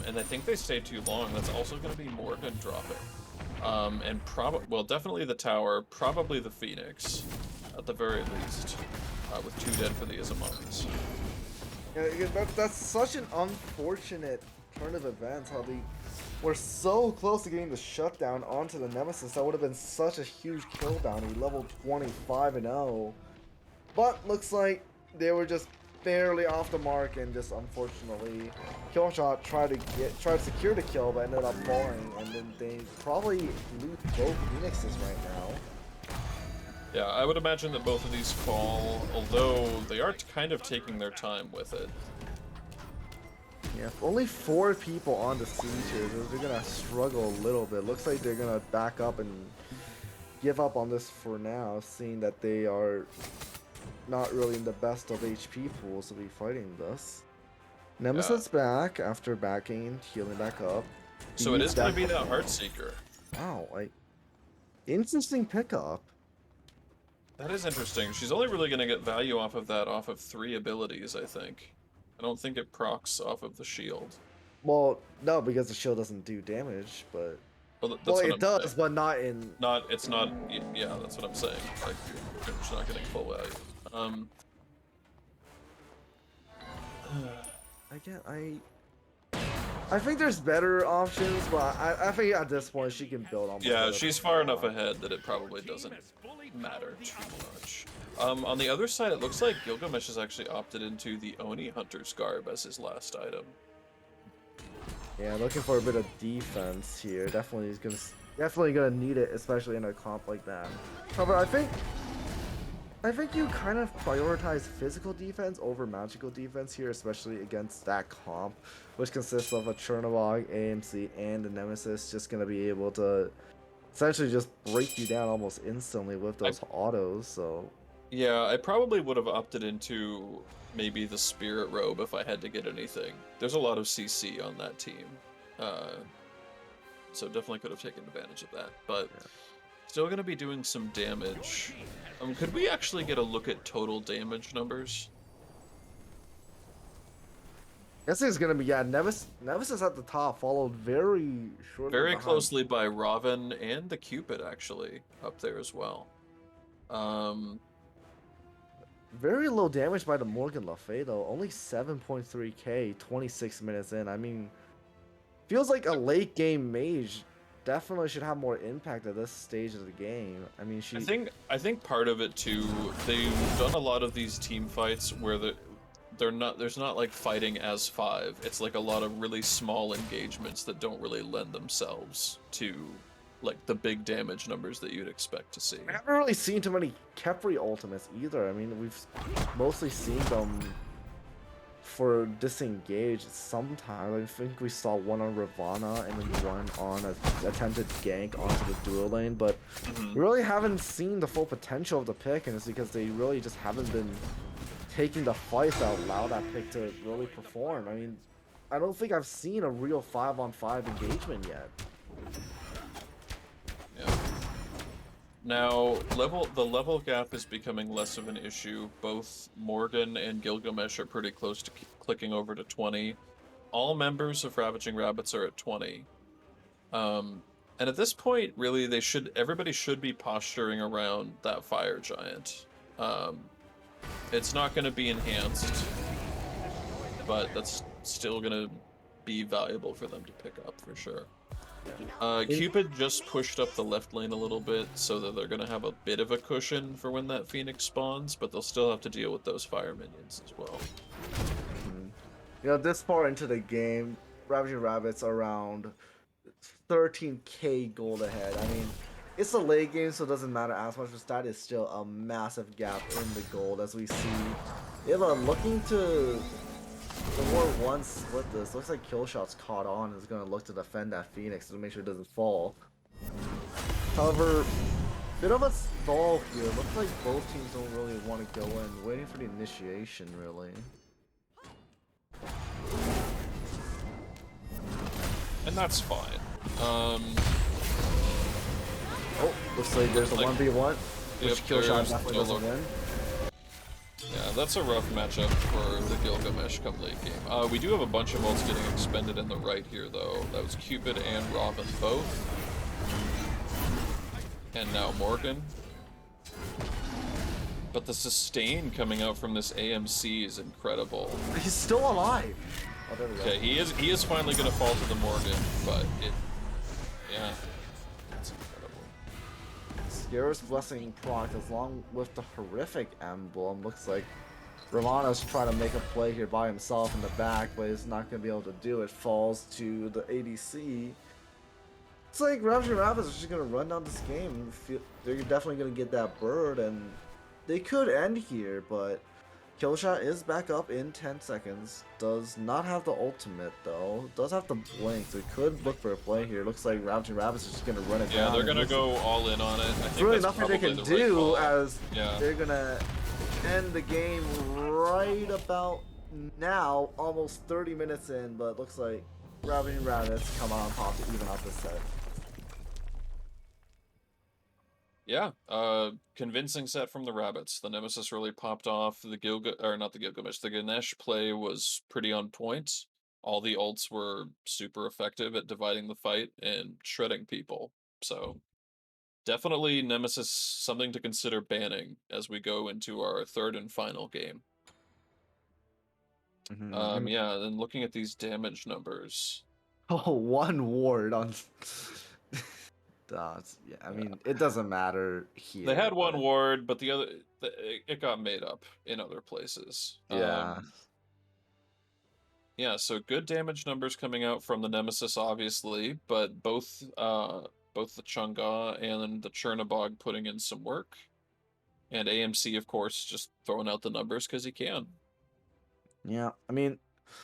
And I think they stayed too long. That's also going to be Morgan dropping. And well, definitely the tower, probably the Phoenix, at the very least, with 2 dead for the Izamommies. Yeah, that's such an unfortunate turn of events, how they were so close to getting the shutdown onto the Nemesis. That would have been such a huge kill bounty, level 25 and 0. But looks like they were just barely off the mark, and just unfortunately, Killshot tried to secure the kill, but ended up falling, and then they probably loot both Phoenixes right now. Yeah, I would imagine that both of these fall, although they are kind of taking their time with it. Yeah, only 4 people on the siege here, they're gonna struggle a little bit. Looks like they're gonna back up and give up on this for now, seeing that they are not really in the best of HP pools to be fighting this. Nemesis back after backing, healing back up. So it is going to be that Heartseeker. Wow, like, interesting pickup. That is interesting. She's only really going to get value off of that off of 3 abilities, I think. I don't think it procs off of the shield. Well, no, because the shield doesn't do damage, but... Well, it does, saying. but not in... It's not, yeah, that's what I'm saying. Like, you're just not getting full value. I think there's better options, but I think at this point she can build almost. Yeah, she's far enough ahead that it probably doesn't matter too much. On the other side, it looks like Gilgamesh has actually opted into the Oni Hunter's Garb as his last item. Yeah, looking for a bit of defense here. Definitely gonna need it, especially in a comp like that. However, I think you kind of prioritize physical defense over magical defense here, especially against that comp, which consists of a Chernobog, AMC, and the Nemesis, just gonna be able to essentially just break you down almost instantly with those autos. So yeah, I probably would have opted into maybe the Spirit Robe if I had to get anything. There's a lot of CC on that team, so definitely could have taken advantage of that, but still going to be doing some damage. Could we actually get a look at total damage numbers? Guess it's gonna be Nemesis at the top, followed very shortly Very behind. closely by Robin and the Cupid actually up there as well. Um, Very low damage by the Morgan Le Fay though, only 7.3k, 26 minutes in. I mean, feels like a late game mage definitely should have more impact at this stage of the game. I mean, I she think I think part of it too, they've done a lot of these team fights where they're not there's not like fighting as five. It's like a lot of really small engagements that don't really lend themselves to like the big damage numbers that you'd expect to see. I haven't really seen too many Kepri ultimates either. I mean, we've mostly seen them for disengage sometimes. I think we saw one on Ravana and then one on a attempted gank onto the duo lane, but Mhm. we really haven't seen the full potential of the pick, and it's because they really just haven't been taking the fights that allow that pick to really perform. I mean, I don't think I've seen a real 5-on-5 engagement yet. Yeah. Now, the level gap is becoming less of an issue. Both Morgan and Gilgamesh are pretty close to clicking over to 20. All members of Ravaging Rabbits are at 20. Um, and at this point, really, everybody should be posturing around that fire giant. Um, it's not going to be enhanced, but that's still going to be valuable for them to pick up for sure. In Cupid just pushed up the left lane a little bit so that they're going to have a bit of a cushion for when that Phoenix spawns, but they'll still have to deal with those fire minions as well. this far into the game, Ravaging Rabbits around 13k gold ahead. I mean, it's a late game, so it doesn't matter as much, but that is still a massive gap in the gold as we see. Eva looking to the war one split this. Looks like Killshot's caught on and is going to look to defend that Phoenix to make sure it doesn't fall. However, bit of a stall here. Looks like both teams don't really want to go in. Waiting for the initiation, really. And that's fine. Oh, looks like there's a Like, 1v1, which yep, Killshot there's definitely Solo. doesn't win. Yeah, that's a rough matchup for the Gilgamesh come late game. We do have a bunch of ults getting expended in the right here, though. That was Cupid and Robin both. And now Morgan. But the sustain coming out from this AMC is incredible. He's still alive. Oh, there we go. Okay, he is finally gonna fall to the Morgan, but yeah, it's incredible. Scarus Blessing proc along with the horrific emblem. Looks like Romano's trying to make a play here by himself in the back, but he's not going to be able to do it. Falls to the ADC. It's like Ravaging Rabbits are just going to run down this game. They're definitely going to get that bird, and they could end here, but Killshot is back up in 10 seconds. Does not have the ultimate, though. Does have the blink, so he could look for a play here. Looks like Ravaging Rabbits is just going to run it down. Yeah, they're gonna go all in on it. I There's think really that's nothing they probably can the right do call. as Yeah. they're going to end the game right about now, almost 30 minutes in, but looks like Ravaging Rabbits come on top to even out the set. Yeah, convincing set from the Rabbits. The Nemesis really popped off. Not the Gilgamesh, the Ganesh play was pretty on point. All the ults were super effective at dividing the fight and shredding people. So definitely Nemesis something to consider banning as we go into our third and final game. Yeah, then looking at these damage numbers. Oh, one ward on. Yeah, I mean, it doesn't matter here. They had one but ward, but it got made up in other places. yeah. Yeah, so good damage numbers coming out from the Nemesis, obviously, but both the Chang'e and the Chernobog putting in some work, and AMC, of course, just throwing out the numbers because he can. Yeah, I mean,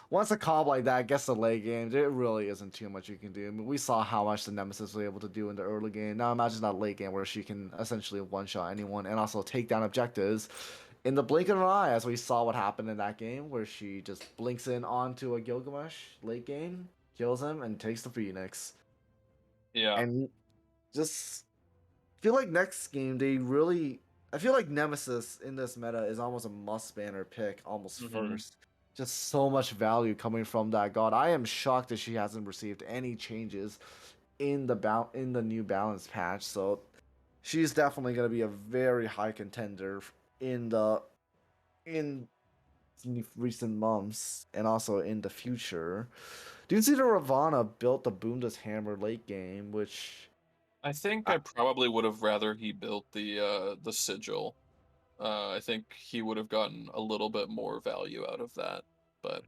once a comp like that gets the late game, there really isn't too much you can do. I mean, we saw how much the Nemesis was able to do in the early game. Now imagine that late game where she can essentially one-shot anyone and also take down objectives in the blink of an eye, as we saw what happened in that game where she just blinks in onto a Gilgamesh late game, kills him, and takes the Phoenix. Yeah. And just feel like next game they really. I feel like Nemesis in this meta is almost a must banner pick almost Mhm. first. just so much value coming from that god. I am shocked that she hasn't received any changes in in the new balance patch. So she's definitely going to be a very high contender in the in recent months and also in the future. Do you see the Ravana built the Bundeshammer late game, which I think I, I probably would have rather he built the sigil. I think he would have gotten a little bit more value out of that, but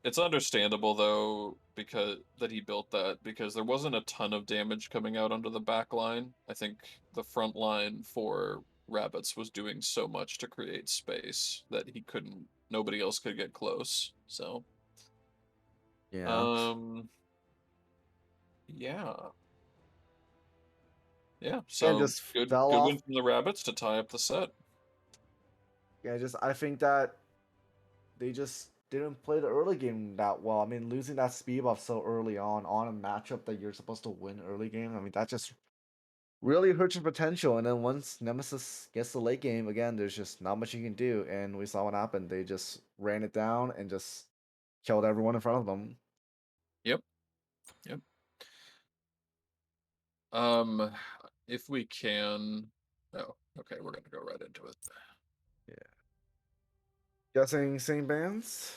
it's understandable though because that he built that because there wasn't a ton of damage coming out onto the back line. I think the front line for Rabbits was doing so much to create space that he couldn't nobody else could get close. So, yeah, um yeah. Yeah, and so just fell good off. win from the Rabbits to tie up the set. Yeah, just I think that they just didn't play the early game that well. I mean, losing that speed buff so early on a matchup that you're supposed to win early game. I mean, that just really hurts your potential. And then once Nemesis gets the late game again, there's just not much you can do. And we saw what happened. They just ran it down and just killed everyone in front of them. Yep, yep. Um, if we can, oh, okay, we're gonna go right into it. Yeah. Guessing same bands.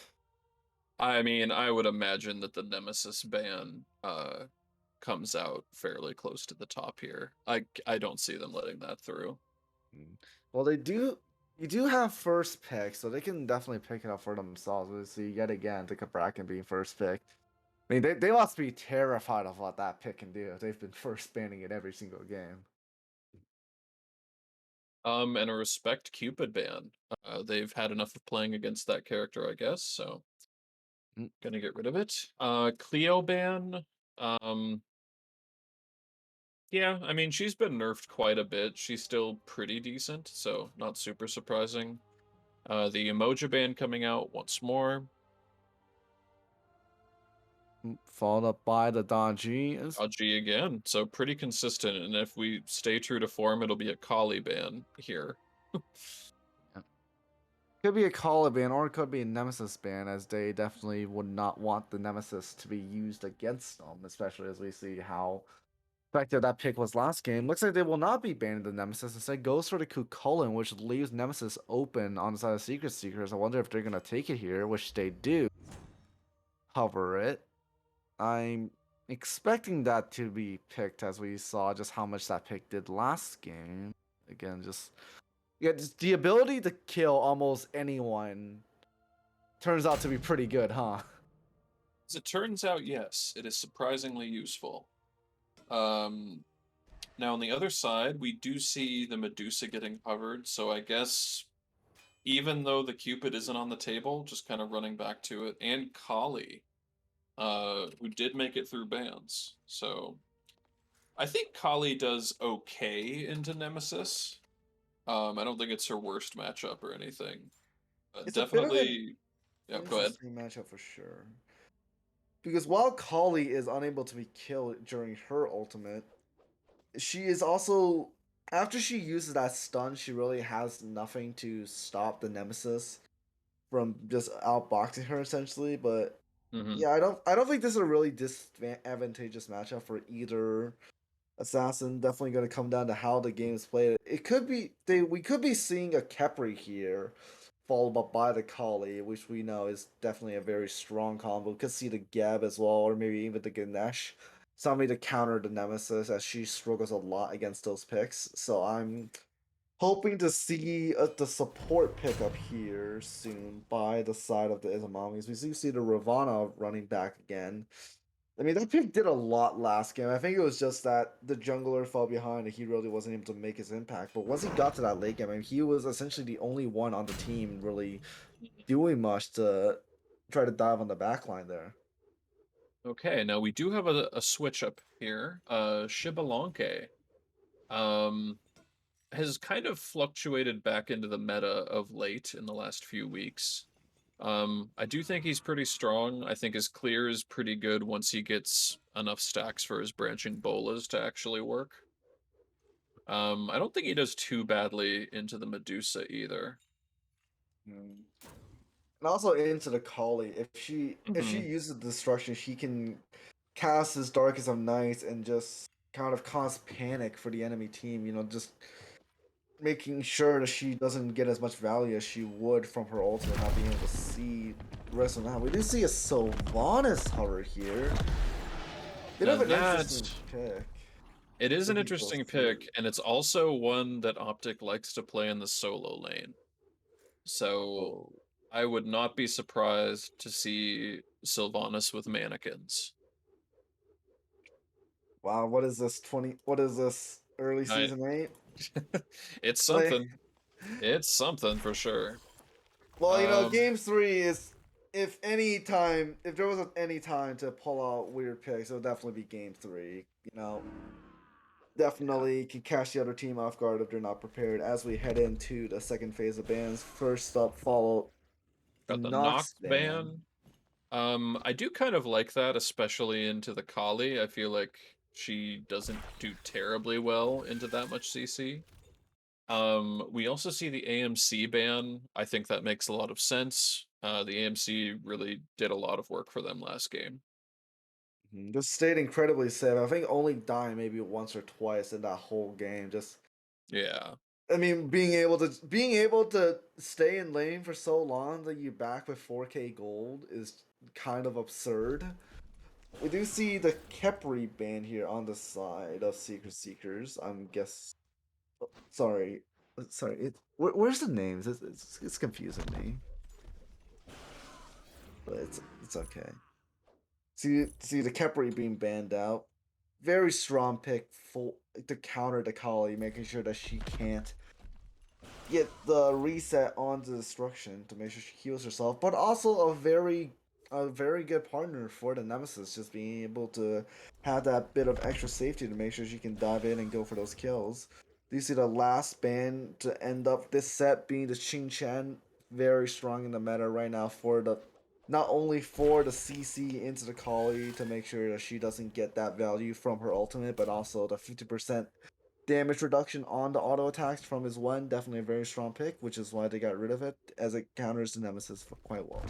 I mean, I would imagine that the Nemesis ban comes out fairly close to the top here. I don't see them letting that through. Mm. Well, they do. You do have first pick, so they can definitely pick it up for themselves. We see yet again the Bracken being first pick. I mean, they must be terrified of what that pick can do. They've been first banning it every single game. And a respect Cupid ban. They've had enough of playing against that character, I guess, so Mm, gonna get rid of it. Cleo ban. Um, yeah, I mean, she's been nerfed quite a bit. She's still pretty decent, so not super surprising. The emoji ban coming out once more. Followed up by the Don G. G again, so pretty consistent. And if we stay true to form, it'll be a Kali ban here. Could be a Call ban or it could be a Nemesis ban, as they definitely would not want the Nemesis to be used against them, especially as we see how effective that pick was last game. Looks like they will not be banning the Nemesis. Instead, goes for the Kukulin, which leaves Nemesis open on the side of Secret Seekers. I wonder if they're going to take it here, which they do. Cover it. I'm expecting that to be picked as we saw just how much that pick did last game. Again, just yeah, just the ability to kill almost anyone turns out to be pretty good, huh? As it turns out, yes, it is surprisingly useful. Um, Now on the other side, we do see the Medusa getting covered, so I guess even though the Cupid isn't on the table, just kind of running back to it, and Kali, who did make it through bans. So I think Kali does okay into Nemesis. I don't think it's her worst matchup or anything. It's a bit of an Definitely. Yeah, go ahead. interesting matchup for sure. Because while Kali is unable to be killed during her ultimate, she is also after she uses that stun, she really has nothing to stop the Nemesis from just outboxing her essentially. But Hmm. yeah, I don't think this is a really disadvantageous matchup for either assassin. Definitely going to come down to how the game is played. It could be we could be seeing a Kepri here, followed up by the Kali, which we know is definitely a very strong combo. We could see the Geb as well, or maybe even the Ganesh. Somebody to counter the Nemesis as she struggles a lot against those picks. So I'm hoping to see the support pickup here soon by the side of the Izamommies. We do see the Ravana running back again. I mean, that pick did a lot last game. I think it was just that the jungler fell behind and he really wasn't able to make his impact. But once he got to that late game, I mean, he was essentially the only one on the team really doing much to try to dive on the back line there. Okay, now we do have a switch up here. Shibalonke um, has kind of fluctuated back into the meta of late in the last few weeks. I do think he's pretty strong. I think his clear is pretty good once he gets enough stacks for his branching bolas to actually work. I don't think he does too badly into the Medusa either. Mm. And also into the Kali. If she Hmm. uses destruction, she can cast his Darkest of Nights and just kind of cause panic for the enemy team. Just making sure that she doesn't get as much value as she would from her ultimate, not being able to see the rest of the We do see a Sylvanas hover here. Bit Now of an that interesting pick. it is an If he goes interesting through. pick, and it's also one that Optic likes to play in the solo lane. So Oh, I would not be surprised to see Sylvanas with mannequins. wow! What is this 20? What is this early I, season 8? it's Like, something. It's something for sure. well, Um, game 3 is if there was any time to pull out weird picks, it would definitely be game 3. yeah, Definitely can catch the other team off guard if they're not prepared. As we head into the second phase of bans, first up, follow the got the Nox Noct ban. ban. I do kind of like that, especially into the Kali. I feel like she doesn't do terribly well into that much CC. We also see the AMC ban. I think that makes a lot of sense. The AMC really did a lot of work for them last game. Just stayed incredibly safe. I think only dying maybe once or twice in that whole game. Just Yeah, I mean, being able to stay in lane for so long that you back with 4K gold is kind of absurd. We do see the Kepri ban here on the side of Secret Seekers. I'm guess. Sorry, sorry. Where's the names? It's confusing me, but it's okay. See the Kepri being banned out. Very strong pick full to counter the Kali, making sure that she can't get the reset onto destruction to make sure she heals herself, but also a very good partner for the Nemesis, just being able to have that bit of extra safety to make sure she can dive in and go for those kills. Do you see the last ban to end up this set being the Xing Chan, very strong in the meta right now for the not only for the CC into the Kali to make sure that she doesn't get that value from her ultimate, but also the 50% damage reduction on the auto attacks from his one. Definitely a very strong pick, which is why they got rid of it, as it counters the Nemesis quite well.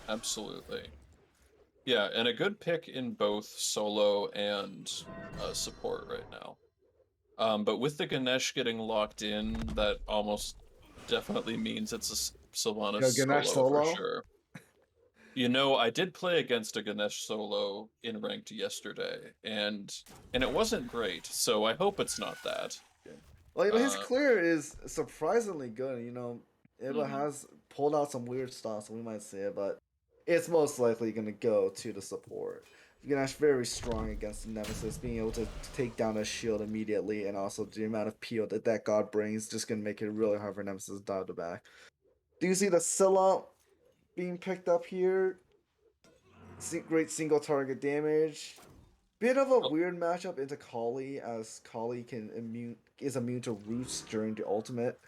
absolutely. Yeah, and a good pick in both solo and support right now. But with the Ganesh getting locked in, that almost definitely means it's a Sylvanas Ganesh solo for solo. sure. I did play against a Ganesh solo in ranked yesterday, and it wasn't great, so I hope it's not that. Yeah. Well, his Uh, clear is surprisingly good. Eva mhm. has pulled out some weird stuff, so we might see it, but it's most likely going to go to the support. Ganesh very strong against the Nemesis, being able to take down a shield immediately, and also the amount of peel that God brings just going to make it really hard for Nemesis to dive the back. Do you see the Scylla being picked up here? Great single target damage. Bit of a Oh, weird matchup into Kali, as Kali is immune to roots during the ultimate,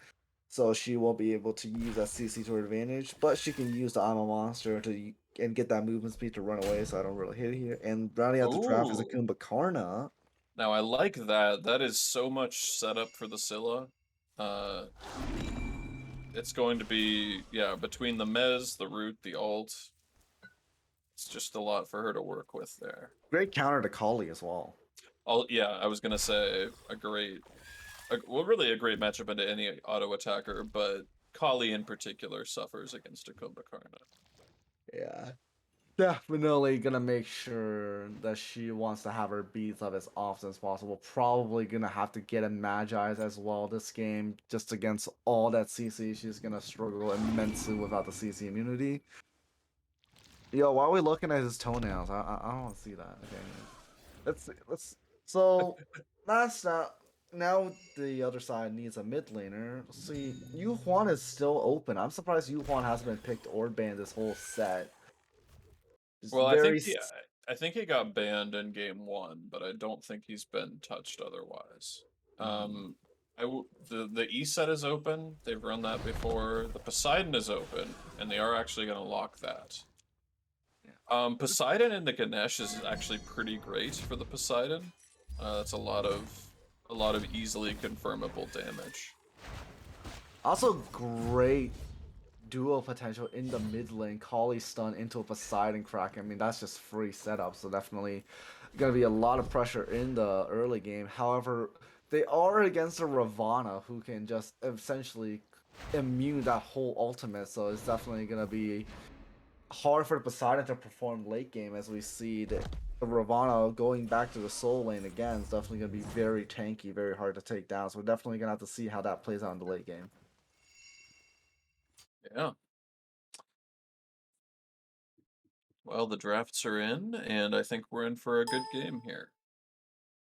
so she won't be able to use that CC to her advantage. But she can use the I'm a monster and get that movement speed to run away, so I don't really hit it here. And rounding out the draft is a ooh. Kumbhakarna. Now I like that. That is so much setup for the Scylla. Uh, it's going to be, yeah, between the Mez, the root, the ult. It's just a lot for her to work with there. Great counter to Kali as well. Yeah, I was gonna say well, really a great matchup into any auto attacker, but Kali in particular suffers against a Kumbhakarna. Yeah. Definitely gonna make sure that she wants to have her beats up as often as possible. Probably gonna have to get a Magi's as well this game, just against all that CC. She's gonna struggle immensely without the CC immunity. Yo, why are we looking at his toenails? I don't want to see that. Okay, let's see. So that's not. Now the other side needs a mid laner. Let's see, Yu Huan is still open. I'm surprised Yu Huan hasn't been picked or banned this whole set. Just Well, very I think he got banned in game one, but I don't think he's been touched otherwise. Mhm. Um, the E set is open. They've run that before. The Poseidon is open, and they are actually going to lock that. Yeah. Poseidon and the Ganesh is actually pretty great for the Poseidon. That's a lot of easily confirmable damage. Also, great duo potential in the mid lane, Kali stun into a Poseidon crack. I mean, that's just free setup, so definitely gonna be a lot of pressure in the early game. However, they are against a Ravana who can just essentially immune that whole ultimate, so it's definitely gonna be hard for Poseidon to perform late game as we see that Ravana going back to the soul lane again is definitely gonna be very tanky, very hard to take down. So we're definitely gonna have to see how that plays out in the late game. Yeah. Well, the drafts are in, and I think we're in for a good game here.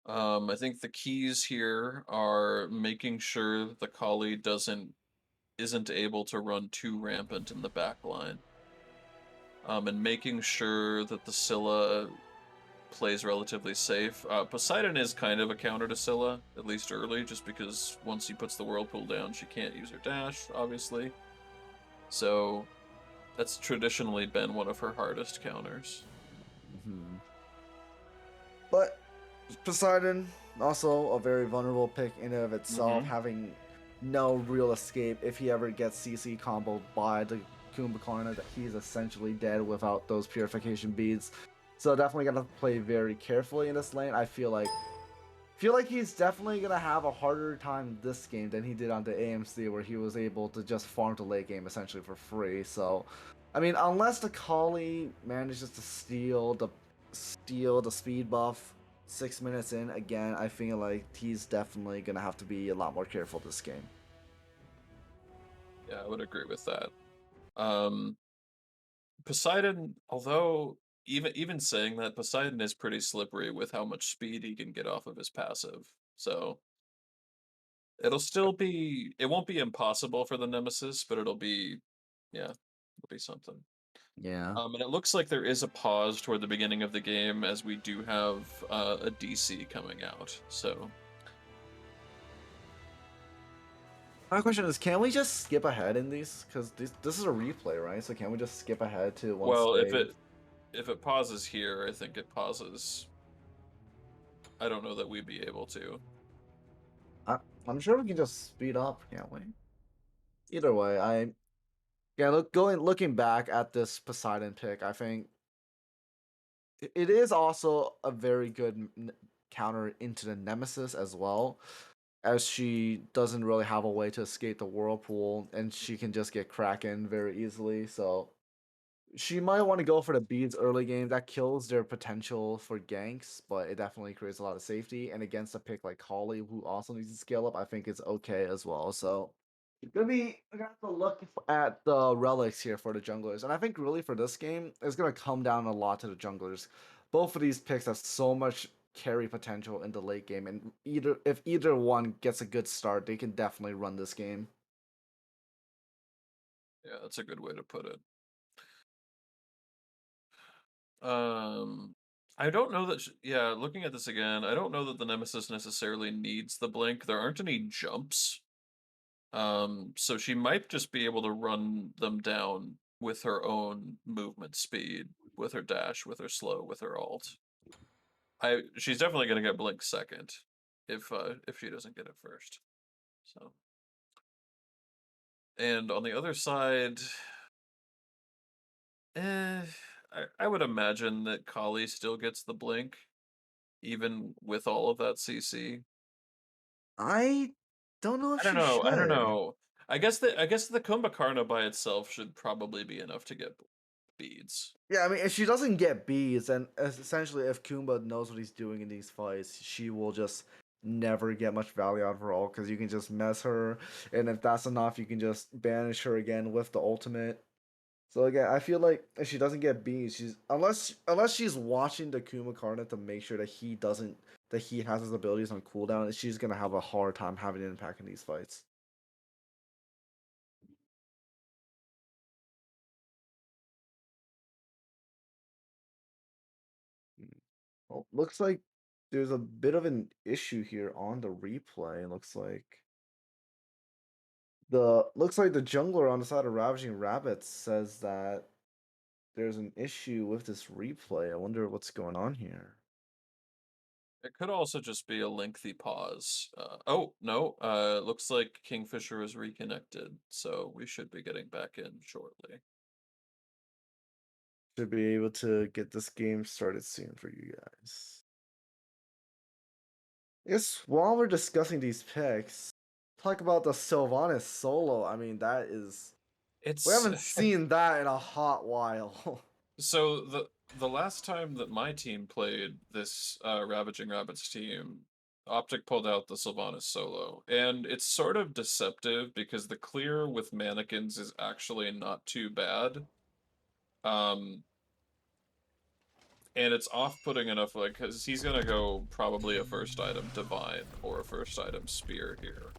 I think the keys here are making sure that the Kali isn't able to run too rampant in the back line. And making sure that the Scylla plays relatively safe. Poseidon is kind of a counter to Scylla, at least early, just because once he puts the Whirlpool down, she can't use her dash, obviously. So that's traditionally been one of her hardest counters. Mm-hmm. But Poseidon, also a very vulnerable pick in and of itself, Mm-hmm. having no real escape if he ever gets CC comboed by the Kumbhakarna, that he's essentially dead without those purification beads. So definitely gotta play very carefully in this lane. I feel like he's definitely gonna have a harder time this game than he did on the AMC, where he was able to just farm the late game essentially for free. So, I mean, unless the Kali manages to steal the speed buff 6 minutes in again, I feel like he's definitely gonna have to be a lot more careful this game. Yeah, I would agree with that. Um, Poseidon, although even saying that, Poseidon is pretty slippery with how much speed he can get off of his passive. So it won't be impossible for the Nemesis, but yeah, it'll be something. Yeah. And it looks like there is a pause toward the beginning of the game as we do have a DC coming out. So, My question is, can we just skip ahead in these? Because this is a replay, right? So can we just skip ahead to once well, they? if it pauses here, I think it pauses. I don't know that we'd be able to. I, I'm sure we can just speed up, can't we? Either way, yeah, looking back at this Poseidon pick, I think it is also a very good counter into the Nemesis as well, as she doesn't really have a way to escape the whirlpool, and she can just get Kraken very easily. So she might want to go for the beads early game. That kills their potential for ganks, but it definitely creates a lot of safety. And against a pick like Holly, who also needs to scale up, I think it's okay as well. So we're gonna have to look at the relics here for the junglers. And I think really for this game, it's gonna come down a lot to the junglers. Both of these picks have so much carry potential in the late game, and either one gets a good start, they can definitely run this game. Yeah, that's a good way to put it. Um, I don't know that. Yeah, looking at this again, I don't know that the Nemesis necessarily needs the blink. There aren't any jumps. So she might just be able to run them down with her own movement speed, with her dash, with her slow, with her ult. She's definitely gonna get blink second if she doesn't get it first. So, and on the other side, eh, I would imagine that Kali still gets the blink, even with all of that CC. I don't know if I don't she know. I don't should. know. I guess the Kumbhakarna by itself should probably be enough to get beads. Yeah, I mean, if she doesn't get bees, then essentially, if Kumba knows what he's doing in these fights, she will just never get much value out of her ult because you can just mess her, and if that's enough, you can just banish her again with the ultimate. So again, I feel like if she doesn't get bees, she's unless she's watching the Kuma Karna to make sure that he has his abilities on cooldown, she's gonna have a hard time having an impact in these fights. Well, looks like there's a bit of an issue here on the replay. Looks like the jungler on the side of Ravaging Rabbits says that there's an issue with this replay. I wonder what's going on here. It could also just be a lengthy pause. Oh, no, looks like Kingfisher is reconnected, so we should be getting back in shortly. Should be able to get this game started soon for you guys. I guess while we're discussing these picks, talk about the Sylvanas solo. I mean, that is we It's haven't seen that in a hot while. so the last time that my team played this Ravaging Rabbits team, Optic pulled out the Sylvanas solo, and it's sort of deceptive because the clear with mannequins is actually not too bad. Um, and it's off-putting enough, like, because he's gonna go probably a first item Divine or a first item Spear here.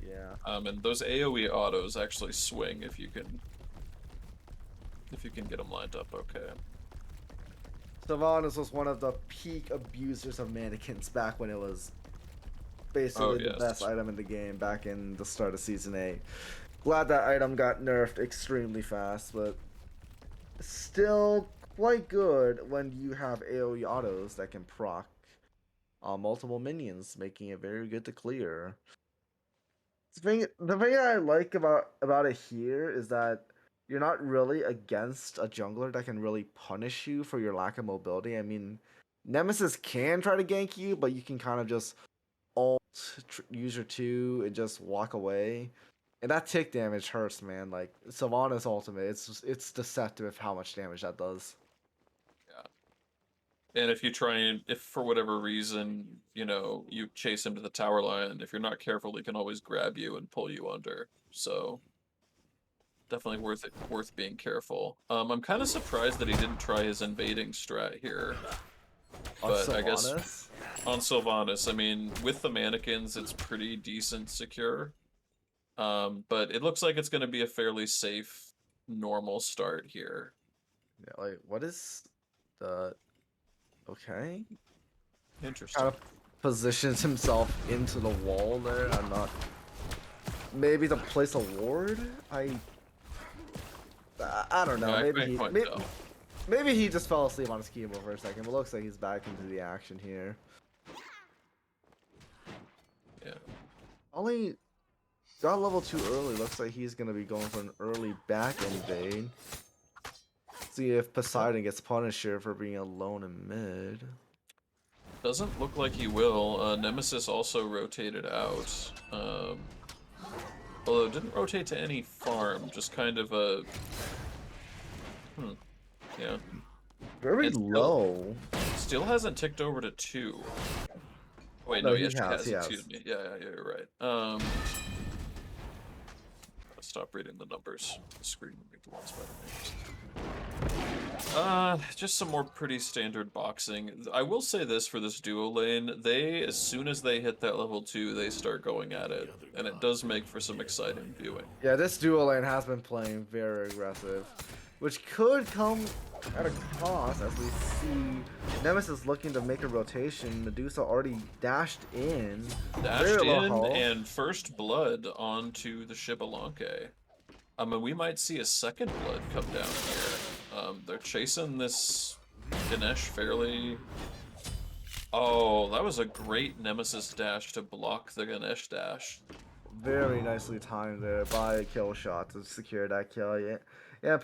Yeah. And those AoE autos actually swing if you can get them lined up okay. Sylvanas was one of the peak abusers of mannequins back when it was Oh, basically the best yes. item in the game back in the start of Season 8. Glad that item got nerfed extremely fast, but still quite good when you have AoE autos that can proc on multiple minions, making it very good to clear. The thing I like about it here is that you're not really against a jungler that can really punish you for your lack of mobility. I mean, Nemesis can try to gank you, but you can kind of just ult, use your 2, and just walk away. And that tick damage hurts, man. Like Sylvanas ultimate, it's deceptive how much damage that does. Yeah. And if you try and, if for whatever reason, you know, you chase him to the tower line, if you're not careful, he can always grab you and pull you under. So definitely worth being careful. I'm kind of surprised that he didn't try his invading strat here, On but I guess Sylvanas, on Sylvanas, I mean, with the mannequins, it's pretty decent secure. But it looks like it's going to be a fairly safe, normal start here. yeah, like what is the okay? Kind Interesting. of positions himself into the wall there. I'm not. Maybe to place a ward. I don't know. I might know. Maybe he just fell asleep on his keyboard for a second. But looks like he's back into the action here. Yeah. Only got level 2 early. Looks like he's gonna be going for an early back invade. See if Poseidon gets punished here for being alone in mid. Doesn't look like he will. Nemesis also rotated out. Although it didn't rotate to any farm, just kind of a... Yeah. Very And still, low. still hasn't ticked over to 2. Wait, No, no, he yes, she has. has, He excuse has. me. Yeah, you're right. Stop reading the numbers. The screen will make the ones better names. Just some more pretty standard boxing. I will say this for this duo lane, they, as soon as they hit that level 2, they start going at it, and it does make for some exciting viewing. Yeah, this duo lane has been playing very aggressive, which could come at a cost as we see Nemesis looking to make a rotation. Medusa already dashed in. Dashed Very low in, health. and first blood onto the Shibalanke. I mean, we might see a second blood come down here. They're chasing this Ganesh fairly... Oh, that was a great Nemesis dash to block the Ganesh dash. Very nicely timed there by a kill shot to secure that kill. Yeah,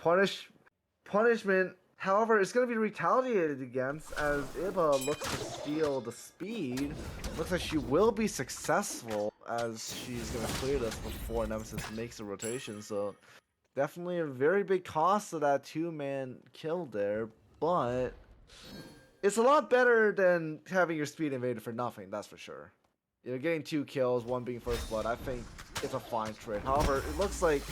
punishment. However, it's going to be retaliated against as Iba looks to steal the speed. Looks like she will be successful as she's going to clear this before Nemesis makes a rotation. So definitely a very big cost of that 2-man kill there, but it's a lot better than having your speed invaded for nothing, that's for sure. You know, getting 2 kills, 1 being first blood, I think it's a fine trade. However, it looks like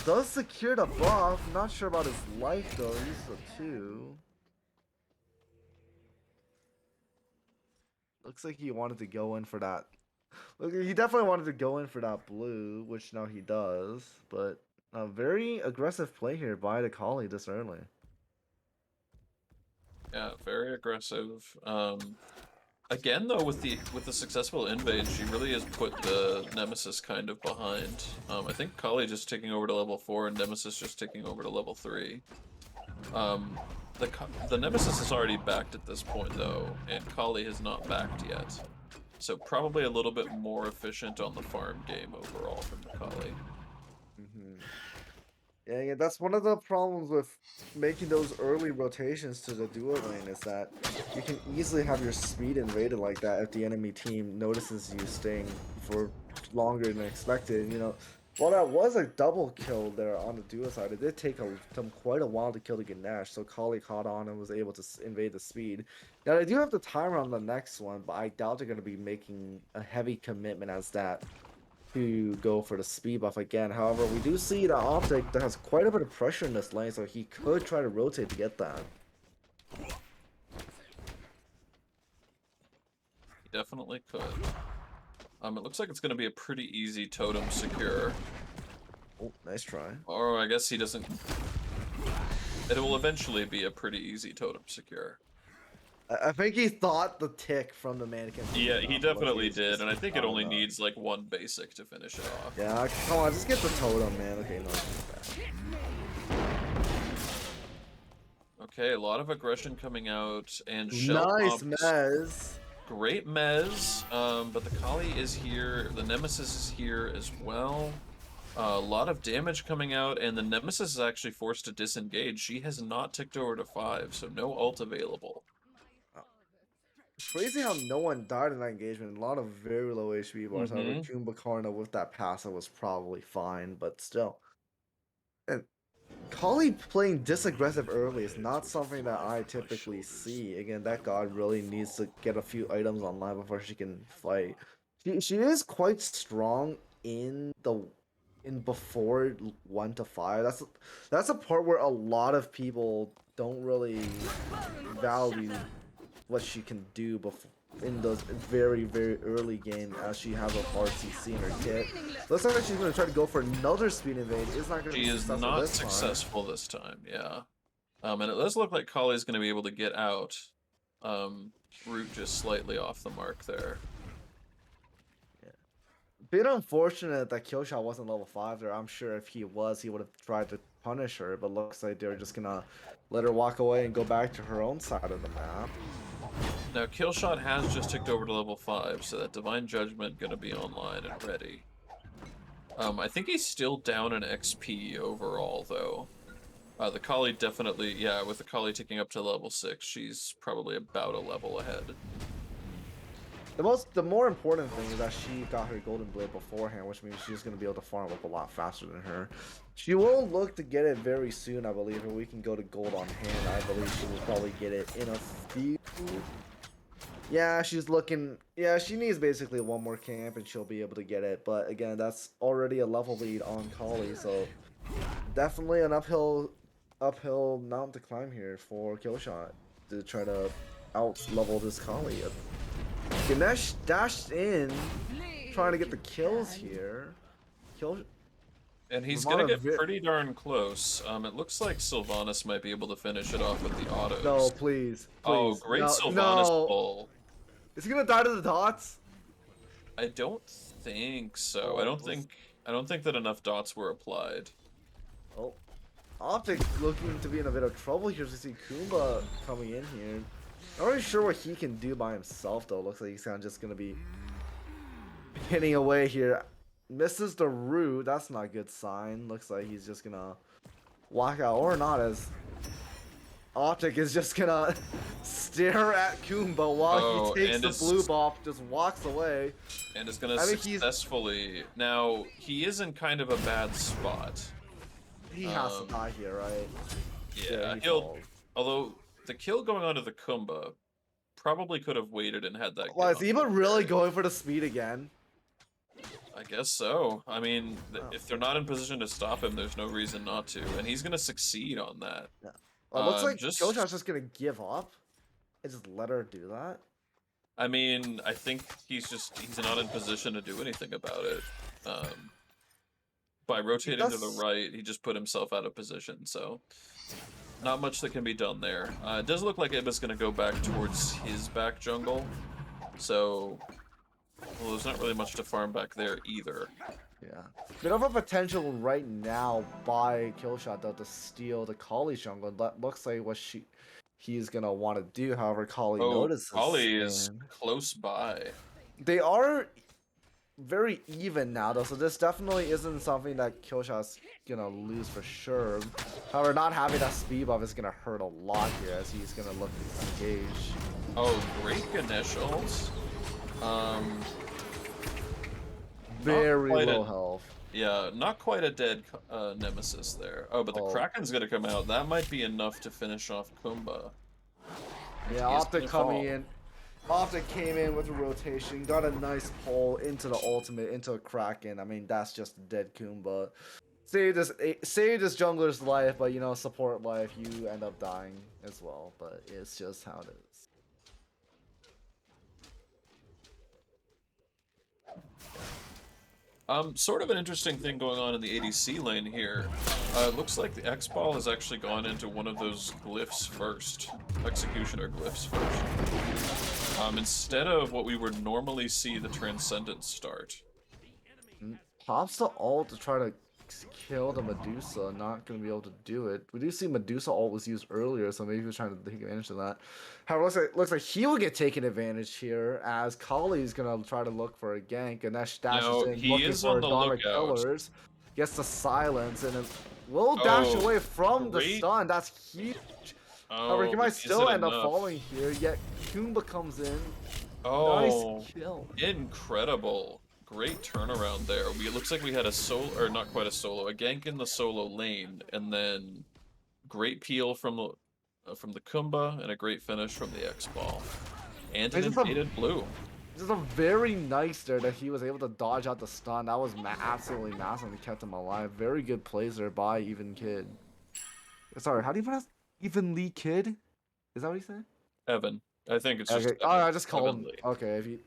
does secure the buff. Not sure about his life though. He's a 2. Looks like he wanted to go in for that. Look, he definitely wanted to go in for that blue, which now he does. But a very aggressive play here by the Collie this early. Yeah, very aggressive. Again, though, with the successful invade, she really has put the Nemesis kind of behind. I think Kali just taking over to level 4 and Nemesis just taking over to level 3. The Nemesis is already backed at this point though, and Kali has not backed yet. So probably a little bit more efficient on the farm game overall from the Kali. Yeah, that's one of the problems with making those early rotations to the duo lane is that you can easily have your speed invaded like that if the enemy team notices you staying for longer than expected. While that was a double kill there on the duo side, it did take them quite a while to kill the Ganesh, so Kali caught on and was able to invade the speed. Now, they do have the timer on the next one, but I doubt they're going to be making a heavy commitment as that to go for the speed buff again. However, we do see the Optic that has quite a bit of pressure in this lane, so he could try to rotate to get that. He definitely could. It looks like it's going to be a pretty easy totem secure. Oh, nice try. Or I guess he doesn't... It will eventually be a pretty easy totem secure. I think he thought the tick from the mannequin. Yeah, he definitely did, and I think it only needs like one basic to finish it off. Yeah, come on, just get the totem, man. Okay, no. Okay, a lot of aggression coming out, and nice mez. Great mez, but the Kali is here, the Nemesis is here as well. A lot of damage coming out, and the Nemesis is actually forced to disengage. She has not ticked over to 5, so no ult available. It's crazy how no one died in that engagement. A lot of very low HP bars. However, Kumba Karna with that passive was probably fine, but still. And Kali playing disaggressive early is not something that I typically see. Again, that god really needs to get a few items online before she can fight. She is quite strong in before 1 to 5. That's a part where a lot of people don't really value what she can do before in those very, very early game as she has a RCC in her kit. Looks like she's going to try to go for another speed invade. It's not going to be successful this time, yeah. And it does look like Kali's going to be able to get out. Root just slightly off the mark there. Yeah. Bit unfortunate that Killshot wasn't level 5 there. I'm sure if he was, he would have tried to punish her, but looks like they're just going to let her walk away and go back to her own side of the map. Now, Killshot has just ticked over to level 5, so that Divine Judgment gonna be online and ready. I think he's still down in XP overall, though. The Kali definitely, yeah, with the Kali ticking up to level 6, she's probably about a level ahead. The more important thing is that she got her Golden Blade beforehand, which means she's going to be able to farm up a lot faster than her. She will look to get it very soon, I believe, and we can go to gold on hand. I believe she will probably get it in a few... Yeah, she's looking... Yeah, she needs basically one more camp and she'll be able to get it. But again, that's already a level lead on Kali, so definitely an uphill mountain to climb here for Killshot to try to out-level this Kali. Ganesh dashed in, trying to get the kills here. And he's gonna get pretty darn close. It looks like Sylvanas might be able to finish it off with the autos. No, please. Oh, great Sylvanas pull. Is he gonna die to the dots? I don't think so. I don't think that enough dots were applied. Oh, Optic looking to be in a bit of trouble here. To see Kumba coming in here. Not really sure what he can do by himself though. Looks like he's kind of just gonna be hitting away here. Misses the root. That's not a good sign. Looks like he's just gonna walk out, or not, as Optic is just gonna stare at Kumba while he takes the blue buff, just walks away. And is gonna successfully... Now, he is in kind of a bad spot. He has to die here, right? Yeah, although the kill going onto the Kumba probably could have waited and had that. Well, is Eva really going for the speed again? I guess so. I mean, if they're not in position to stop him, there's no reason not to, and he's gonna succeed on that. Yeah. Well, it looks like Killshot's just gonna give up and just let her do that. I mean, I think he's not in position to do anything about it. By rotating to the right, he just put himself out of position, so not much that can be done there. It does look like Ibba's gonna go back towards his back jungle, so well, there's not really much to farm back there either. Yeah. Bit of a potential right now by Killshot though to steal the Kali jungle. That looks like what he's gonna want to do. However, Kali Oh, notices, Ollie is and close by. they are very even now though, so this definitely isn't something that Killshot's gonna lose for sure. However, not having that speed buff is gonna hurt a lot here as he's gonna look to engage. Oh, great initials. Um, not Very quite low a health. yeah, not quite a dead Nemesis there. Oh, but the Oh, Kraken's gonna come out. That might be enough to finish off Kumba. And yeah, he is Optic gonna coming fall. in. Optic came in with a rotation, got a nice pull into the ultimate, into a Kraken. I mean, that's just a dead Kumba. Saved this jungler's life, but you know, support life, you end up dying as well. But it's just how it is. Sort of an interesting thing going on in the ADC lane here. It looks like the X-Ball has actually gone into one of those glyphs first. Executioner glyphs first. Instead of what we would normally see the Transcendence start. Pops the ult to try to kill the Medusa, not gonna be able to do it. We do see Medusa ult was used earlier, so maybe he was trying to take advantage of that. However, looks like he will get taken advantage here as Kali's gonna try to look for a gank, and Nesh dashes Now, in he looking is for on a the Dharmic lookout. Pillars, gets the silence, and will dash Oh, away from the great. stun. That's huge. However, he Oh, but might is it still end up enough? falling here, yet Kumba comes in. Nice Oh, kill. incredible. Great turnaround there. It looks like we had a solo, or not quite a solo, a gank in the solo lane, and then great peel from the Kumba, and a great finish from the X-Ball. And an It's just a invaded blue. Just a very nice there that he was able to dodge out the stun. That was absolutely massive and kept him alive. Very good plays there by Even Kid. Sorry, how do you pronounce Even Lee Kid? Is that what he said? Evan. I think it's just Okay. Oh, Evan. I just call Evan him. Lee. Okay, if you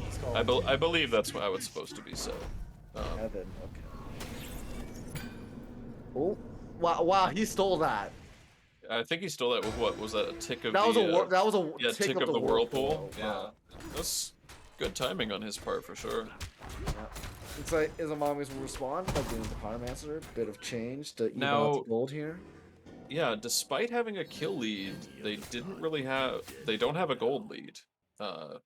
just call him I believe that's how it's supposed to be said. Evan. Okay. Oh, wow! Wow, he stole that. I think he stole that with what was that? A tick of That was a the that was a yeah, tick tick of of the the whirlpool. whirlpool. Yeah, Wow. that's good timing on his part for sure. Yeah. It's like Izamommies will respond by doing the Pyromancer. Bit of change to even out the Now, gold here. yeah, despite having a kill lead, they don't have a gold lead. Uh,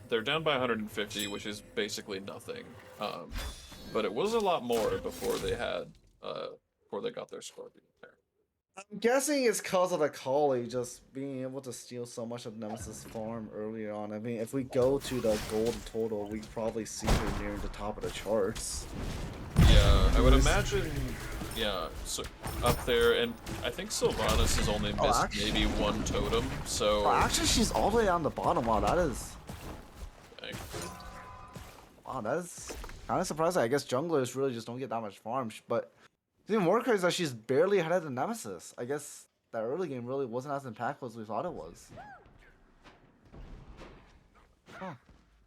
they're down by 150, which is basically nothing. But it was a lot more before they got their Scorpion there. I'm guessing it's because of the Collie just being able to steal so much of Nemesis farm earlier on. I mean, if we go to the gold total, we probably see her near the top of the charts. Yeah, I would Who's- imagine, yeah, so up there, and I think Sylvanas has only Oh, missed maybe one totem, so actually, she's all the way on the bottom. Wow, that is like, kind of surprising. I guess junglers really just don't get that much farm, but it's even more crazy that she's barely ahead of the Nemesis. I guess that early game really wasn't as impactful as we thought it was. Huh.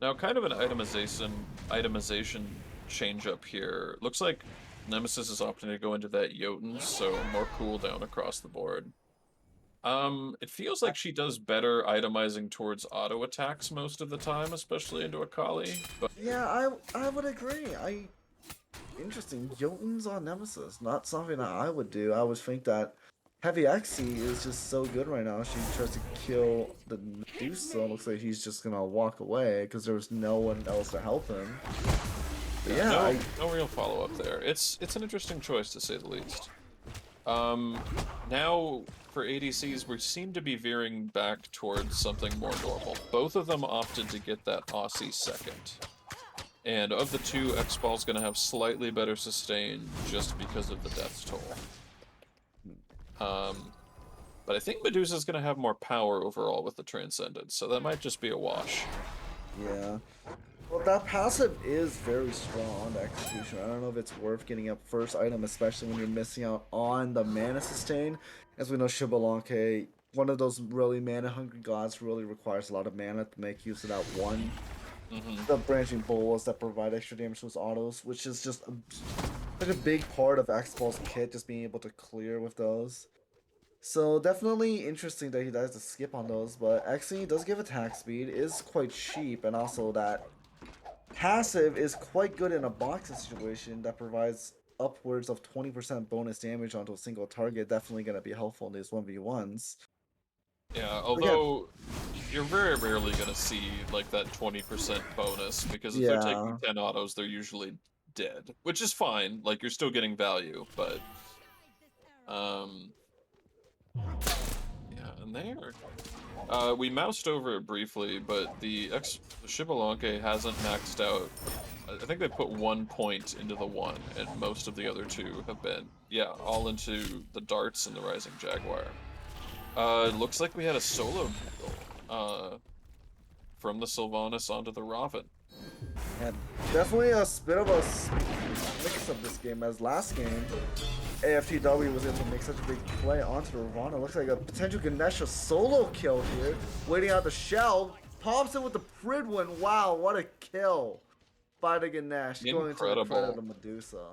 now kind of an itemization change up here. Looks like Nemesis is opting to go into that Jotun, so more cooldown across the board. It feels like she does better itemizing towards auto attacks most of the time, especially into Akali, but Yeah, I would agree. Interesting. Jotun's on Nemesis. Not something that I would do. I would think that Heavy Xe is just so good right now. She tries to kill the Medusa. Looks like he's just gonna walk away because there's no one else to help him. But yeah, yeah, no real follow-up there. It's an interesting choice to say the least. Um, Now for ADCs, we seem to be veering back towards something more normal. Both of them opted to get that Aussie second. And of the two, X-Ball's gonna have slightly better sustain just because of the death toll. But I think Medusa's gonna have more power overall with the Transcendence, so that might just be a wash. yeah. Well, that passive is very strong on the execution. I don't know if it's worth getting up first item, especially when you're missing out on the mana sustain. As we know, Shibalanke, one of those really mana hungry gods, really requires a lot of mana to make use of that one. The branching bolas that provide extra damage to his autos, which is just such a big part of X-Ball's kit, just being able to clear with those. So definitely interesting that he does to skip on those, but Xe does give attack speed, is quite cheap, and also that passive is quite good in a boxing situation that provides upwards of 20% bonus damage onto a single target. Definitely going to be helpful in these 1v1s. Yeah, Again, although you're very rarely gonna see like that 20% bonus because if they're taking yeah, 10 autos, they're usually dead, which is fine. Like you're still getting value, but um yeah, and there. We moused over it briefly, but the Xbalanque hasn't maxed out. I think they put 1 point into the one, and most of the other two have been, yeah, all into the darts and the Rising Jaguar. It looks like we had a solo kill, from the Sylvanas onto the Raven. and definitely a bit of a mix of this game as last game. AFTW was able to make such a big play onto the Ravana. Looks like a potential Ganesha solo kill here. Waiting out the shell. Pops in with the Pridwin. Wow, what a kill by the Ganesh. Going to the credit Incredible. of Medusa.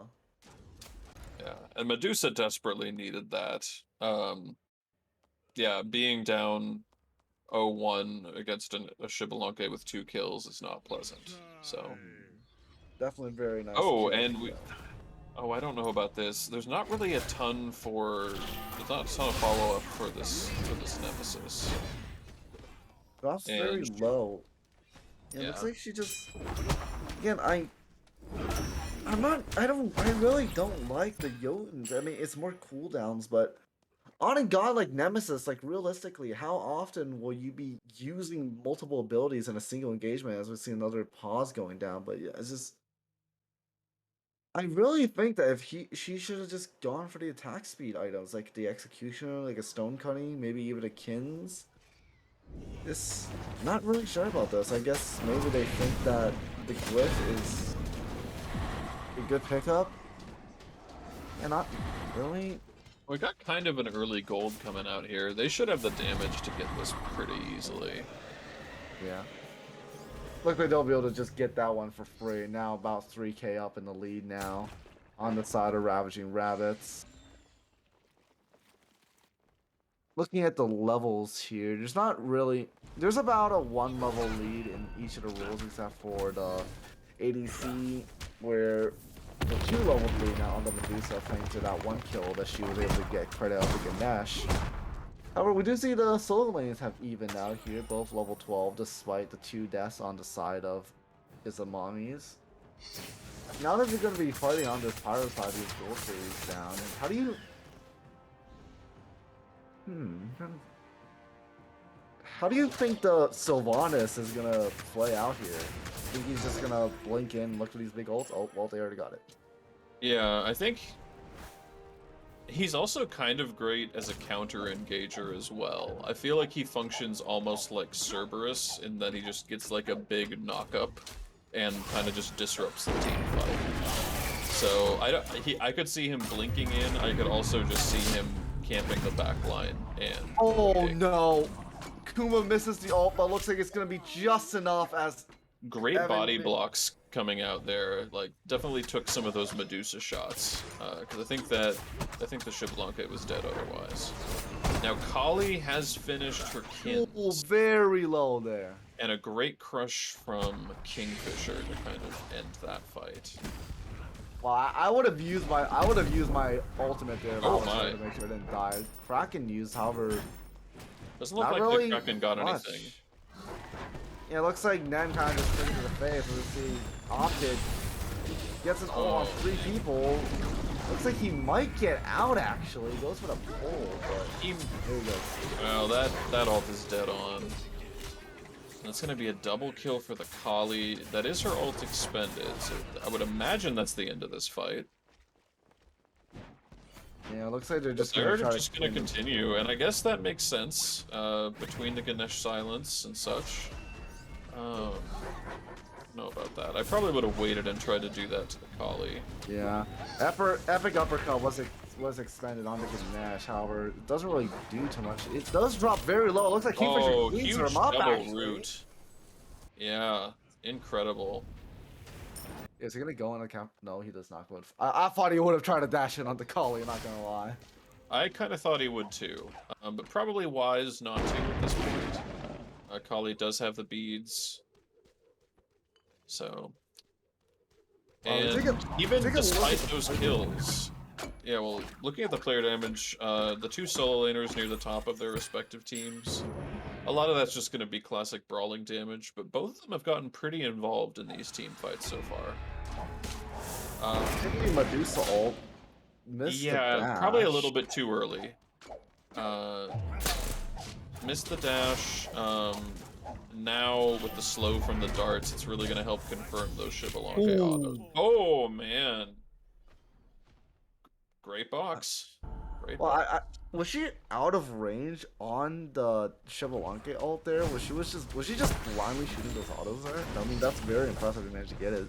Yeah, and Medusa desperately needed that. Yeah, being down 0-1 against a Xbalanque with 2 kills is not pleasant. So, Definitely very nice oh, kill. and we, oh, I don't know about this. There's not really a ton for, there's not a ton of follow-up for this Nemesis. Drops very And low. It looks yeah, like she just again I really don't like the Jotuns. I mean it's more cooldowns, but on a god like Nemesis, like realistically, how often will you be using multiple abilities in a single engagement as we see another pause going down? But yeah, it's just I really think that if she should have just gone for the attack speed items, like the executioner, like a stone cutting, maybe even a kins. This not really sure about this. I guess maybe they think that the glyph is a good pickup. And not really. we got kind of an early gold coming out here. They should have the damage to get this pretty easily. Yeah. Look like they'll be able to just get that one for free. Now about 3k up in the lead now. On the side of Ravaging Rabbits. Looking at the levels here, there's not really... There's about a 1 level lead in each of the rules except for the ADC, where the 2 level lead now on the Medusa thanks to that 1 kill that she was able to get credit of the Ganesh. However, we do see the solo lanes have evened out here, both level 12, despite the 2 deaths on the side of Izamommies. Now that they're going to be fighting on this pyro side, these gold series down, and how do you... How do you think the Sylvanas is going to play out here? Think he's just going to blink in, look for these big ults? Oh, well, they already got it. Yeah, I think he's also kind of great as a counter engager as well. I feel like he functions almost like Cerberus in that he just gets like a big knockup and kind of just disrupts the team fight. So I could see him blinking in. I could also just see him camping the back line and Oh waiting. no! Kuma misses the ult, but looks like it's going to be just enough as Great Evan... body blocks coming out there. Like definitely took some of those Medusa shots because I think the Xbalanque was dead otherwise. Now Kali has finished her Oh, kins very low there. and a great crush from Kingfisher to kind of end that fight. Well, I would have used my ultimate there if I Oh was my. trying to make sure it didn't die. Kraken used, however, Doesn't look not like really the Kraken got much. anything. Yeah, it looks like Nen kind of just took it to the face. We see Optic gets an ult on 3 people. Looks like he might get out actually. Goes for the pull, but He, there he goes. well, that ult is dead on. That's gonna be a double kill for the Kali. That is her ult expended, so I would imagine that's the end of this fight. Yeah, it looks like they're But just they're gonna try just to gonna clean continue, and I guess that makes sense, between the Ganesh silence and such. I don't know about that. I probably would have waited and tried to do that to the Kali. Yeah, epic uppercut was expended onto Ganesh. However, it doesn't really do too much. It does drop very low. It looks like Kingfisher Oh, cleans huge him up double actually. root. Yeah, incredible. Is he gonna go in the camp? No, he does not. I thought he would have tried to dash in on the Kali. Not gonna lie. I kind of thought he would too, but probably wise not to at this point. Kali does have the beads, so We take And even a look despite at the those player kills, yeah, well, looking at the player damage, the two solo laners near the top of their respective teams, a lot of that's just going to be classic brawling damage, but both of them have gotten pretty involved in these team fights so far. Taking Medusa ult, missed the Yeah, probably a dash. little bit too early. Uh, Missed the dash. Now with the slow from the darts, it's really going to help confirm those Shivalonke autos. Ooh. Oh, man. Great box. Great Well, box. was she out of range on the Chevalanke ult there? Was she just blindly shooting those autos there? I mean, that's very impressive. To manage to get it.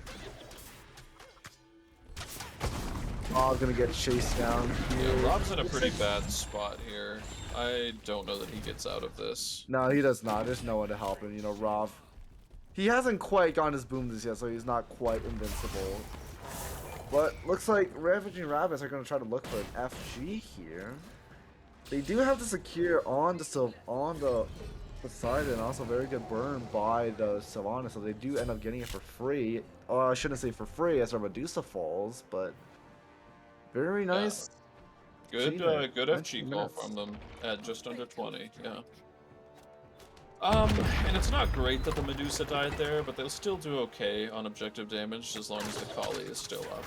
Oh, gonna get chased down here. Yeah, Rob's in a pretty bad spot here. I don't know that he gets out of this. No, he does not. There's no one to help him. You know, Rob. He hasn't quite gotten his boom this yet, so he's not quite invincible. But looks like Ravaging Rabbits are gonna try to look for an FG here. They do have to secure on the Poseidon, also very good burn by the Sylvanas, so they do end up getting it for free. Oh, I shouldn't say for free as our Medusa falls, but very Yeah, nice good achievement. good 19 FG call minutes. from them at just under 20. Yeah. And it's not great that the Medusa died there, but they'll still do okay on objective damage as long as the Kali is still up.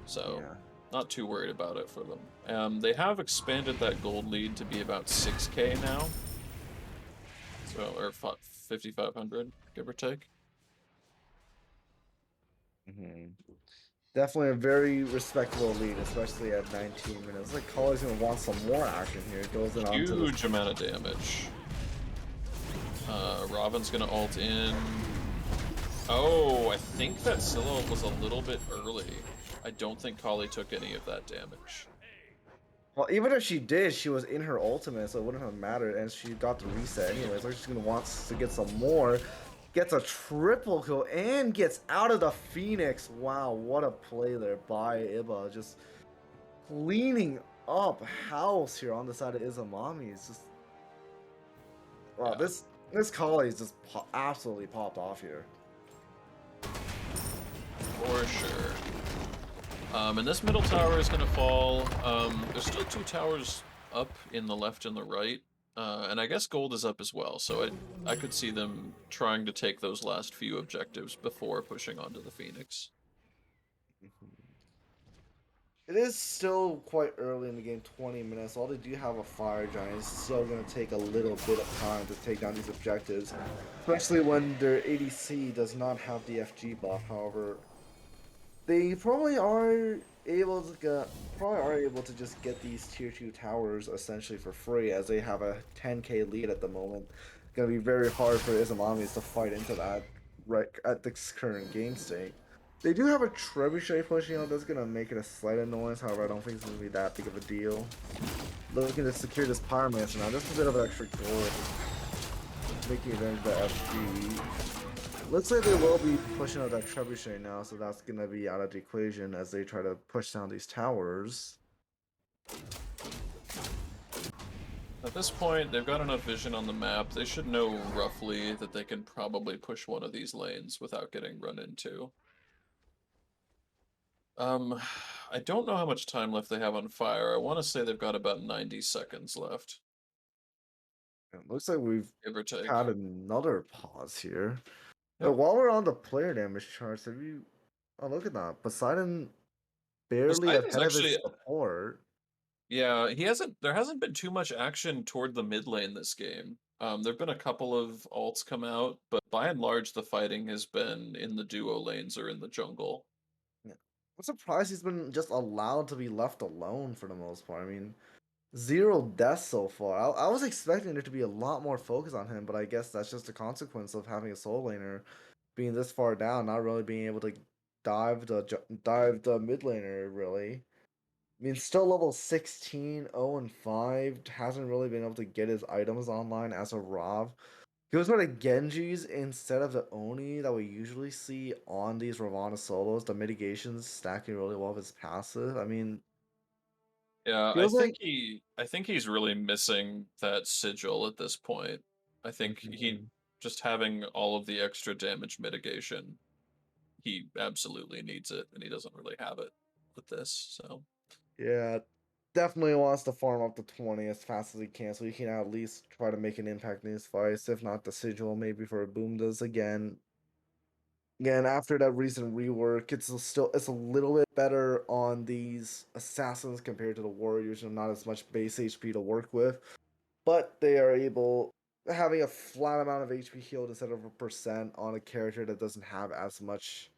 So, Yeah. not too worried about it for them. They have expanded that gold lead to be about 6K now. So, or 5,500, give or take. Hmm. Definitely a very respectable lead, especially at 19 minutes. Like Colley's gonna want some more action here. Goes in onto the. Huge amount of damage. Robin's gonna ult in. Oh, I think that Scylla was a little bit early. I don't think Kali took any of that damage. Well, even if she did, she was in her ultimate, so it wouldn't have mattered, and she got the reset anyway. So she's gonna want to get some more. Gets a triple kill and gets out of the Phoenix. Wow, what a play there by Iba. Just cleaning up house here on the side of Izamommies. Just wow, Yeah, this Kali is just absolutely popped off here. for sure. And this middle tower is gonna fall. There's still two towers up in the left and the right. And I guess gold is up as well, so I could see them trying to take those last few objectives before pushing onto the Phoenix. It is still quite early in the game, 20 minutes. All they do have a fire giant. It's still going to take a little bit of time to take down these objectives, especially when their ADC does not have the FG buff. However, they probably are able to just get these tier 2 towers essentially for free, as they have a 10k lead at the moment. Gonna be very hard for Izamommies to fight into that right at this current game state. They do have a trebuchet pushing out that's gonna make it a slight annoyance, however I don't think it's gonna be that big of a deal. Looking to secure this Pyromancer now, just a bit of extra gold. Making advantage of the FG. Looks like they will be pushing out that trebuchet now, so that's gonna be out of the equation as they try to push down these towers. At this point, they've got enough vision on the map. They should know roughly that they can probably push one of these lanes without getting run into. I don't know how much time left they have on fire. I want to say they've got about 90 seconds left, It looks like we've give or take. had another pause here. Yep. While we're on the player damage charts, have you? Oh, look at that. Poseidon barely Poseidon's ahead of his actually, support. yeah, there hasn't been too much action toward the mid lane this game. There've been a couple of alts come out, but by and large, the fighting has been in the duo lanes or in the jungle. Yeah. I'm surprised he's been just allowed to be left alone for the most part. I mean, zero deaths so far. I was expecting there to be a lot more focus on him, but I guess that's just a consequence of having a soul laner being this far down, not really being able to dive the mid laner really. I mean, still level 16, 0 and 5, hasn't really been able to get his items online as a Rav. He was running Genjis instead of the Oni that we usually see on these Ravana solos. The mitigations stacking really well with his passive. I mean, Yeah, feels like I think he's really missing that sigil at this point. I think he Mhm. just having all of the extra damage mitigation he absolutely needs it, and he doesn't really have it with this. So Yeah, definitely wants to farm up to 20 as fast as he can, so he can at least try to make an impact in his fights. If not, the sigil maybe for a boom does again. Again, after that recent rework, it's a little bit better on these assassins compared to the warriors, and not as much base HP to work with. But they are able having a flat amount of HP healed instead of a percent on a character that doesn't have as much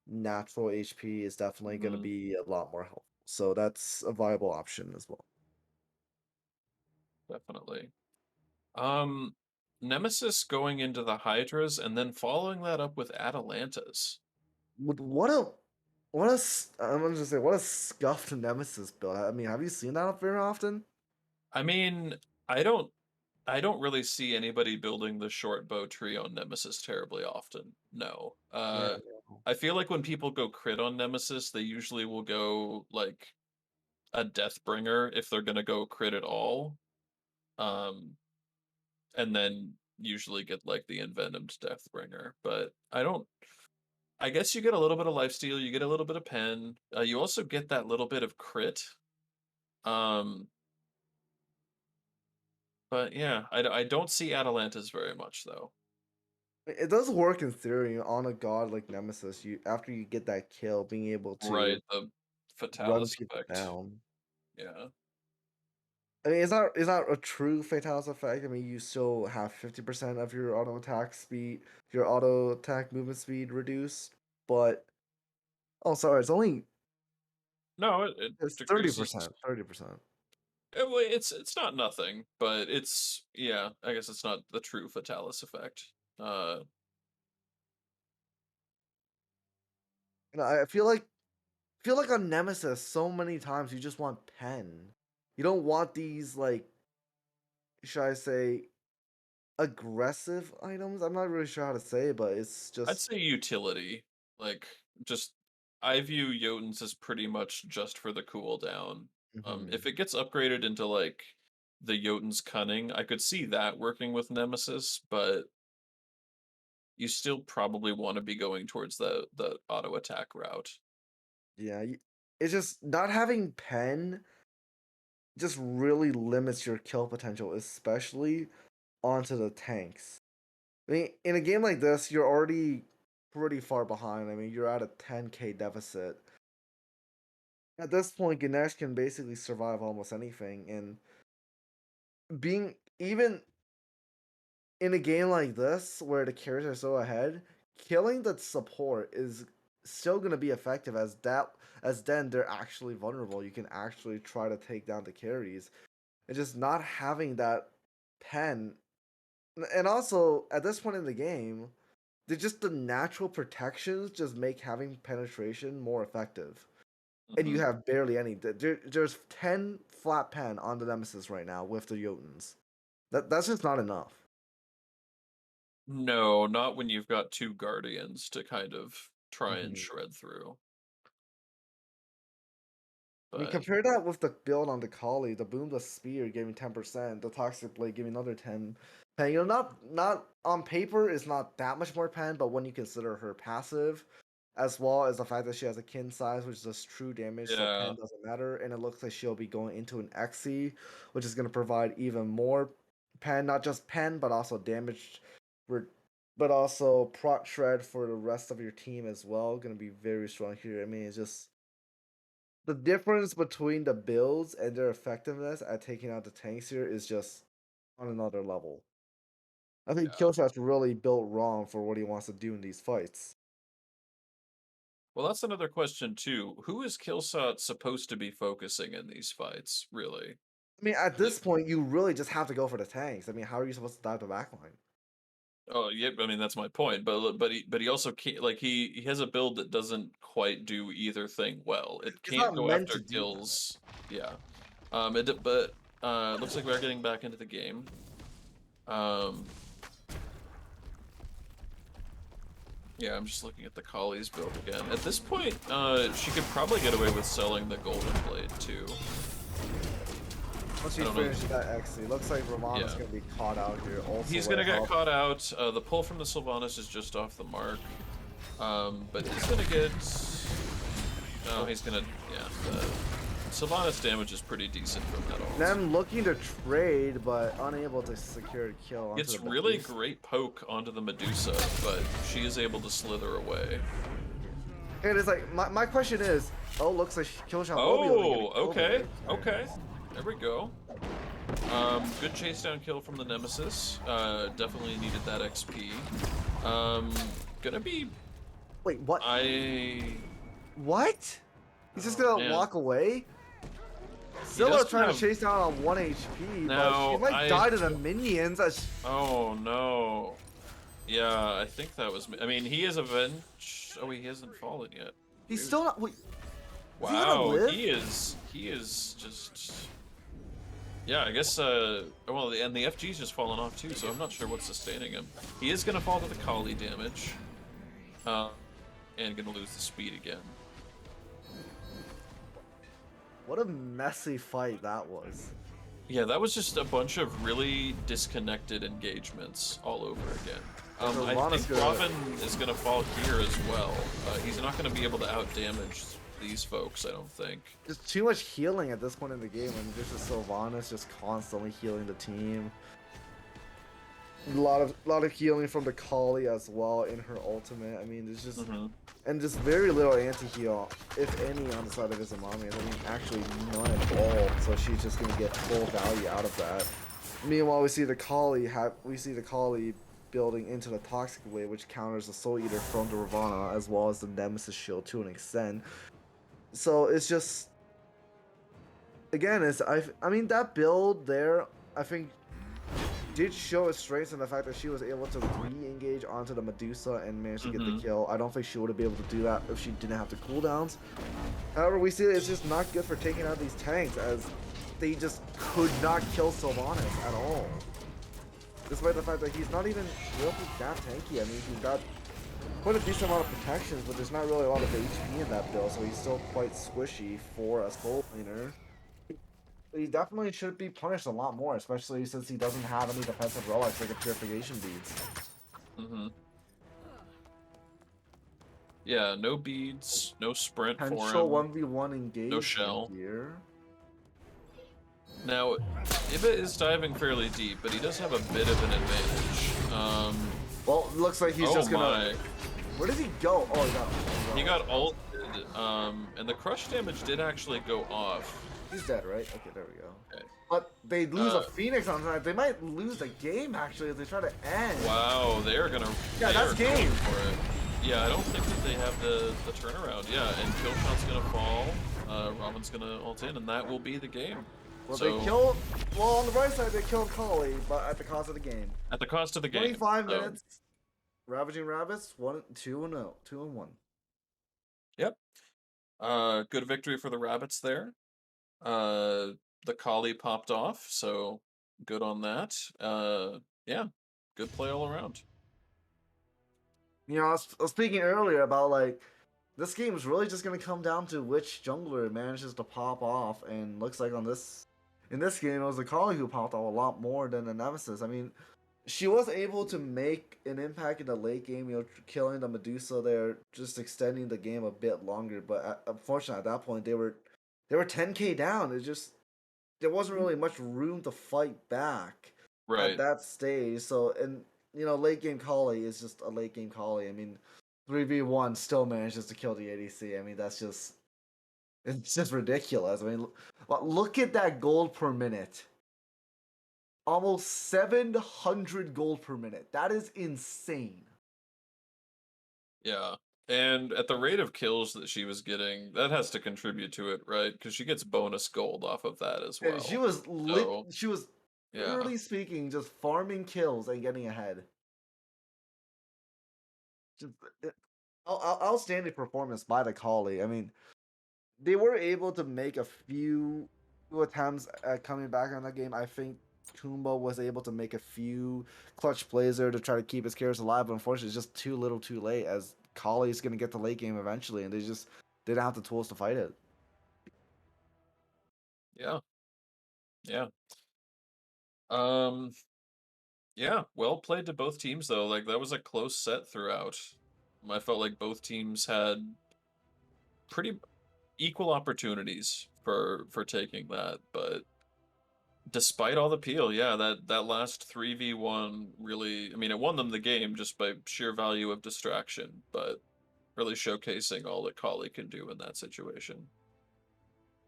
natural HP is definitely going to mhm, be a lot more helpful. So that's a viable option as well. definitely. Um, Nemesis going into the Hydras and then following that up with Atalantas. I'm gonna just say what a scuffed nemesis build. I mean, have you seen that up very often? I mean, I don't I don't really see anybody building the short bow tree on Nemesis terribly often. No. Yeah. I feel like when people go crit on Nemesis, they usually will go like a Deathbringer if they're gonna go crit at all. Um, and then usually get like the Envenomed Deathbringer. But I guess you get a little bit of lifesteal, you get a little bit of pen. You also get that little bit of crit. Um, but yeah, I don't see Atalantas very much though. It does work in theory on a god like Nemesis. You after you get that kill, being able Right, to the run Fatalis people effect. down. Yeah. I mean, it's not a true Fatalis effect. I mean, you still have 50% of your auto attack speed, your auto attack movement speed reduced, but oh, sorry, No, it it's decreases. 30%, 30%. Well, it's not nothing, but it's yeah. I guess it's not the true Fatalis effect. Uh, And feel like on Nemesis, so many times you just want pen. You don't want these like, should I say, aggressive items. I'm not really sure how to say it, but it's I'd just say utility. Like just I view Jotuns as pretty much just for the cooldown. mhm. If it gets upgraded into like the Jotun's cunning, I could see that working with Nemesis, but you still probably want to be going towards the auto attack route. Yeah, it's just not having pen just really limits your kill potential, especially onto the tanks. I mean, in a game like this, you're already pretty far behind. I mean, you're at a 10k deficit. At this point, Ganesh can basically survive almost anything, and being even in a game like this where the characters are so ahead, killing the support is still gonna be effective as then they're actually vulnerable. You can actually try to take down the carries. And just not having that pen, and also at this point in the game, the natural protections just make having penetration more effective. And you Hmm. have barely any. There's 10 flat pen on the Nemesis right now with the Jotuns. That's just not enough. No, not when you've got two guardians to kind of try and Mhm. shred through. I mean, But compare that with the build on the Kali, the Boom the Spear giving 10%, the Toxic Blade giving another 10. And you know, not on paper is not that much more pen, but when you consider her passive, as well as the fact that she has a kin size, which does true damage, so yeah, pen doesn't matter, and it looks like she'll be going into an XC, which is going to provide even more pen, not just pen, but also damage, for, but also proc shred for the rest of your team as well. Going to be very strong here. I mean, it's just the difference between the builds and their effectiveness at taking out the tanks here is just on another level. I think yeah. Killshot's really built wrong for what he wants to do in these fights. Well, that's another question too. Who is Killshot supposed to be focusing in these fights, really? I mean, at Like, this point, you really just have to go for the tanks. I mean, how are you supposed to dive the backline? oh, yeah, I mean that's my point. But he also can't like he has a build that doesn't quite do either thing well. It It's can't not go meant after to do that. kills. Yeah. Looks like we are getting back into the game. Um, yeah, I'm just looking at the Kali's build again. At this point, she could probably get away with selling the Golden Blade too. Once I you don't know. finish that XC, looks like Romana's Yeah. gonna be caught out here. Also, He's way gonna get help. caught out. The pull from the Sylvanas is just off the mark. But he's gonna get. No, he's gonna. Yeah, the Sylvanas damage is pretty decent from that ult. Them looking to trade, but unable to secure a kill onto It's the really Medusa. great poke onto the Medusa, but she is able to slither away. And it's like, my question is, oh, looks like Killshot will be able to get a Oh, kill okay, there. okay. There we go. Good chase down kill from the Nemesis. Definitely needed that XP. Gonna be. Wait, what? I. What? He's just Oh gonna man, walk away? he Zilla doesn't trying to have. chase down on 1 HP, but she Now might I. die to the minions. Oh no. Yeah, I think that was me. I mean, he is avenged. Oh, he hasn't fallen yet. He's Weird. still not. Wait, is he gonna Wow, live? he is. He is just. Yeah, I guess. Well, and the FG's just fallen off too, so I'm not sure what's sustaining him. He is gonna fall to the Kali damage. Uh, and gonna lose the speed again. What a messy fight that was. Yeah, that was just a bunch of really disconnected engagements all over again. So I Lana's think gonna. Robin is gonna fall here as well. He's not gonna be able to out-damage these folks, I don't think. Just too much healing at this point in the game, and just Sylvanas just constantly healing the team. A lot of healing from the Kali as well in her ultimate. I mean, there's just and just very little anti-heal, if any, on the side of Izamommies. I mean, actually none at all. So she's just gonna get full value out of that. Meanwhile, we see the Kali building into the Toxic Wave, which counters the Soul Eater from the Ravana, as well as the Nemesis Shield to an extent. So it's just, again, I mean, that build there, I think, did show its strengths in the fact that she was able to re-engage onto the Medusa and manage to get the kill. I don't think she would have been able to do that if she didn't have the cooldowns. However, we see it's just not good for taking out these tanks, as they just could not kill Sylvanas at all. Despite the fact that he's not even really that tanky. I mean, he's got quite a decent amount of protections, but there's not really a lot of HP in that build, so he's still quite squishy for a soul laner. He definitely should be punished a lot more, especially since he doesn't have any defensive relics like a purification beads. Yeah, no beads, no sprint for Potential him, 1v1 no engagement shell. here. Now, Iba is diving fairly deep, but he does have a bit of an advantage. Well, looks like he's Oh just gonna. my. Where did he go? Oh, He got ulted, and the crush damage did actually go off. He's dead, right? Okay, there we go. Okay. But they lose a Phoenix on that. They might lose the game actually if they try to end. Wow, they're gonna. Yeah, they that's are game. going for it. Yeah, I don't think that they have the turnaround. Yeah, and Killshot's gonna fall. Robin's gonna ult in, and that will be the game. Well, so, they killed. Well, on the right side, they killed Kali, but at the cost of the game. at the cost of the game. 25 minutes. Ravaging Rabbits, 2-0, 2-1. Yep. Good victory for the Rabbits there. The Kali popped off, so good on that. Yeah, good play all around. You know, I was speaking earlier about like this game is really just gonna come down to which jungler manages to pop off, and looks like in this game it was the Kali who popped off a lot more than the Nemesis. I mean, she was able to make an impact in the late game, you know, killing the Medusa there, just extending the game a bit longer. But unfortunately, at that point, they were 10k down. It just there wasn't really much room to fight back at Right. that stage. So, and you know, late game Kali is just a late game Kali. I mean, 3v1 still manages to kill the ADC. I mean, it's just ridiculous. I mean, look at that gold per minute. Almost 700 gold per minute. That is insane. Yeah. And at the rate of kills that she was getting, that has to contribute to it, right? Because she gets bonus gold off of that as And well. she was Yeah. literally speaking just farming kills and getting ahead. Just outstanding performance by the Kali. I mean, they were able to make a few attempts at coming back on that game. I think Kumbo was able to make a few clutch plays there to try to keep his characters alive, but unfortunately, it's just too little, too late. As Kali is going to get the late game eventually, and they didn't have the tools to fight it. Yeah. Yeah. Um, yeah, well played to both teams though. Like that was a close set throughout. I felt like both teams had pretty equal opportunities for taking that, but despite all the peel, yeah, that last 3v1 really, I mean, it won them the game just by sheer value of distraction, but really showcasing all that Kali can do in that situation.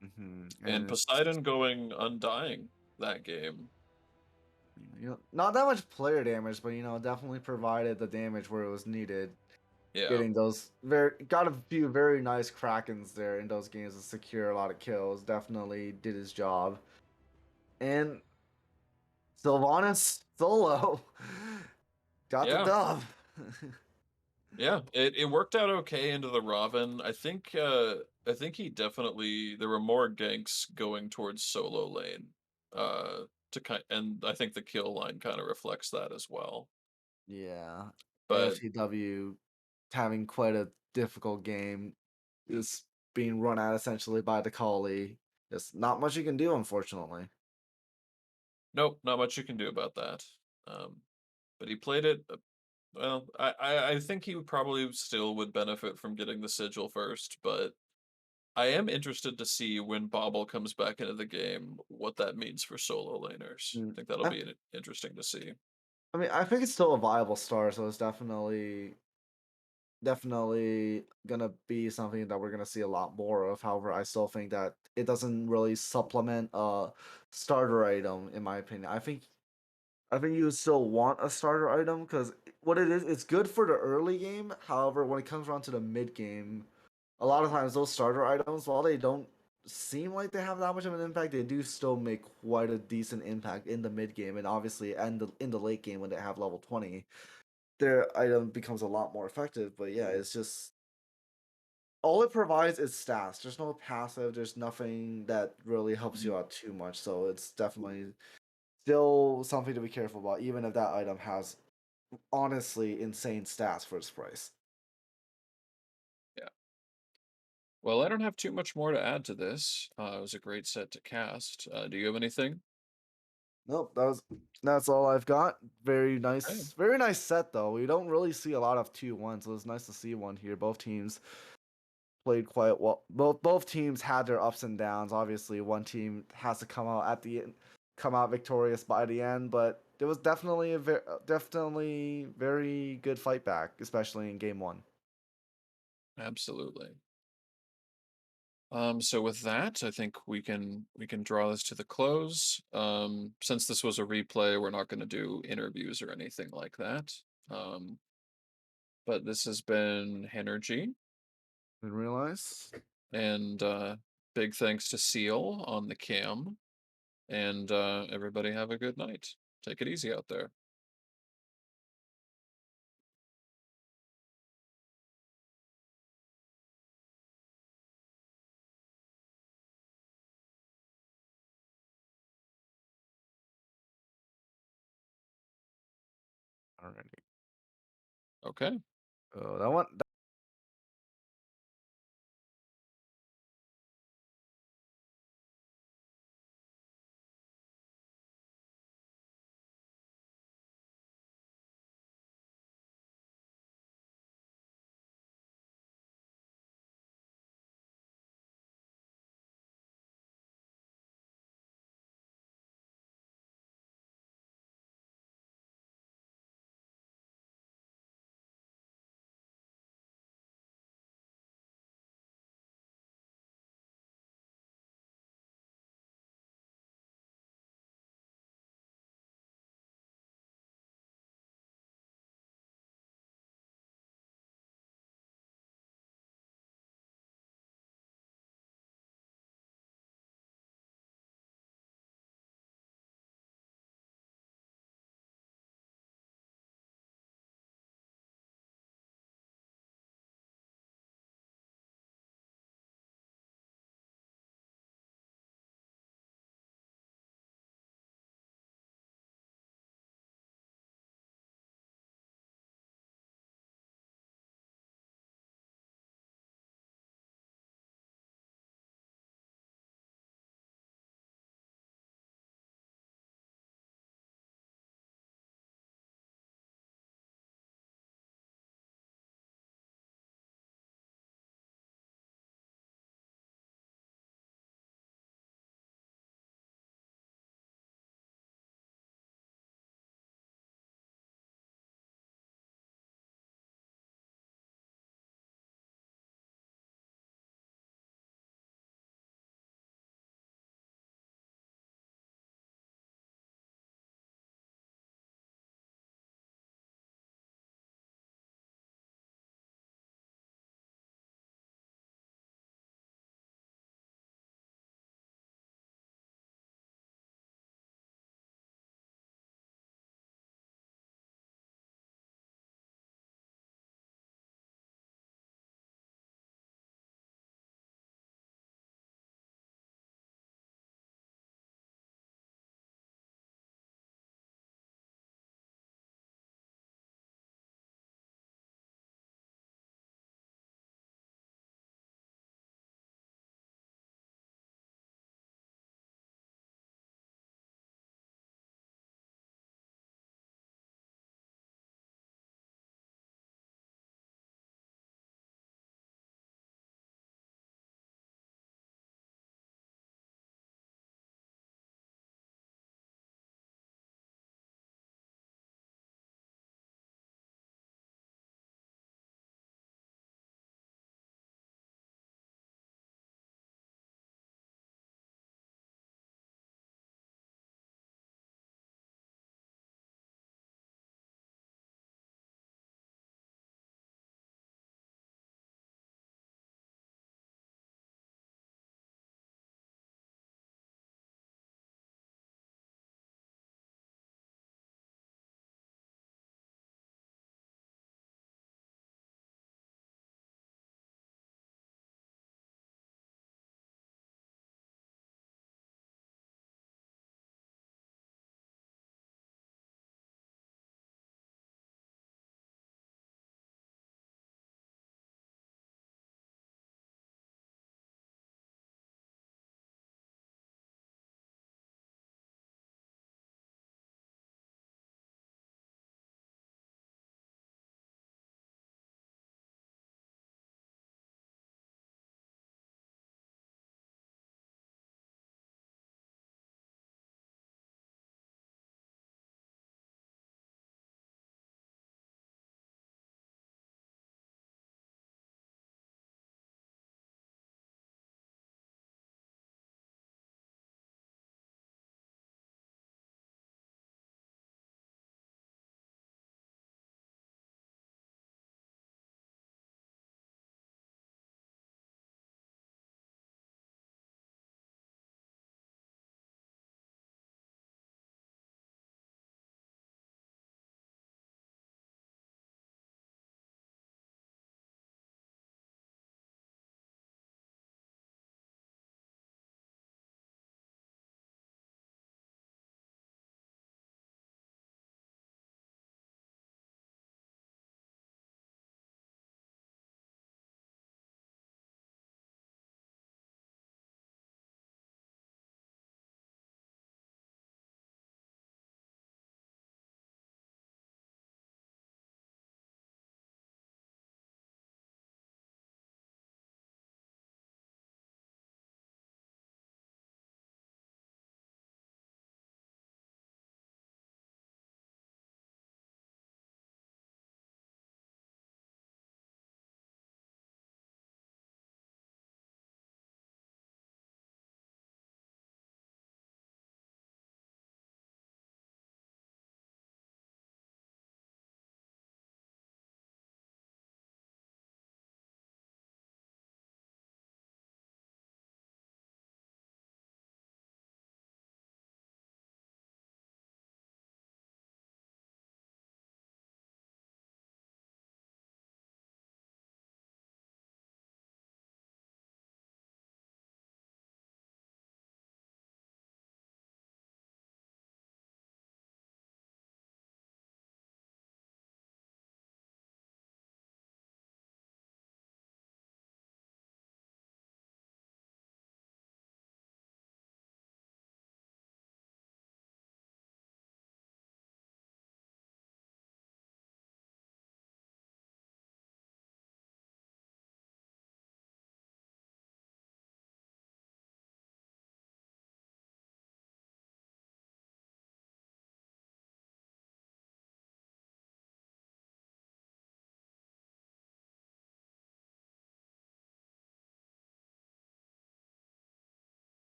And And it's Poseidon going undying that game. not that much player damage, but definitely provided the damage where it was needed. Yeah. Getting those got a few very nice Krakens there in those games to secure a lot of kills. Definitely did his job. And Sylvanas solo got the Yeah. dub. Yeah. It worked out okay into the Raven. I think he definitely there were more ganks going towards solo lane. To kind and I think the kill line kind of reflects that as well. Yeah, But AFTW having quite a difficult game, is being run out essentially by the Kali. There's not much you can do, unfortunately. nope, not much you can do about that. Um, but he played it well. I think he would probably still would benefit from getting the sigil first, but I am interested to see when Bobble comes back into the game what that means for solo laners. I Mm. think that'll I, be interesting to see. I mean, I think it's still a viable star, so it's definitely gonna be something that we're gonna see a lot more of. However, I still think that it doesn't really supplement a starter item, in my opinion. I think you still want a starter item because what it is, it's good for the early game. However, when it comes around to the mid game, a lot of times those starter items, while they don't seem like they have that much of an impact, they do still make quite a decent impact in the mid game, and obviously, and in the late game when they have level 20, their item becomes a lot more effective. But yeah, it's just all it provides is stats. There's no passive. There's nothing that really helps Mhm. you out too much. So it's definitely still something to be careful about, even if that item has honestly insane stats for its price. Yeah. Well, I don't have too much more to add to this. It was a great set to cast. Do you have anything? Nope, that's all I've got. Okay. Very nice set though. We don't really see a lot of 2-1, so it's nice to see one here. Both teams played quite well. Both teams had their ups and downs. Obviously, one team has to come out victorious by the end, but there was definitely definitely very good fight back, especially in game one. Absolutely. So with that, I think we can draw this to the close. Since this was a replay, we're not going to do interviews or anything like that. Um, but this has been Henergy, Didn't realize. and big thanks to Seal on the cam. And everybody have a good night. Take it easy out there. Alrighty. Okay. That one.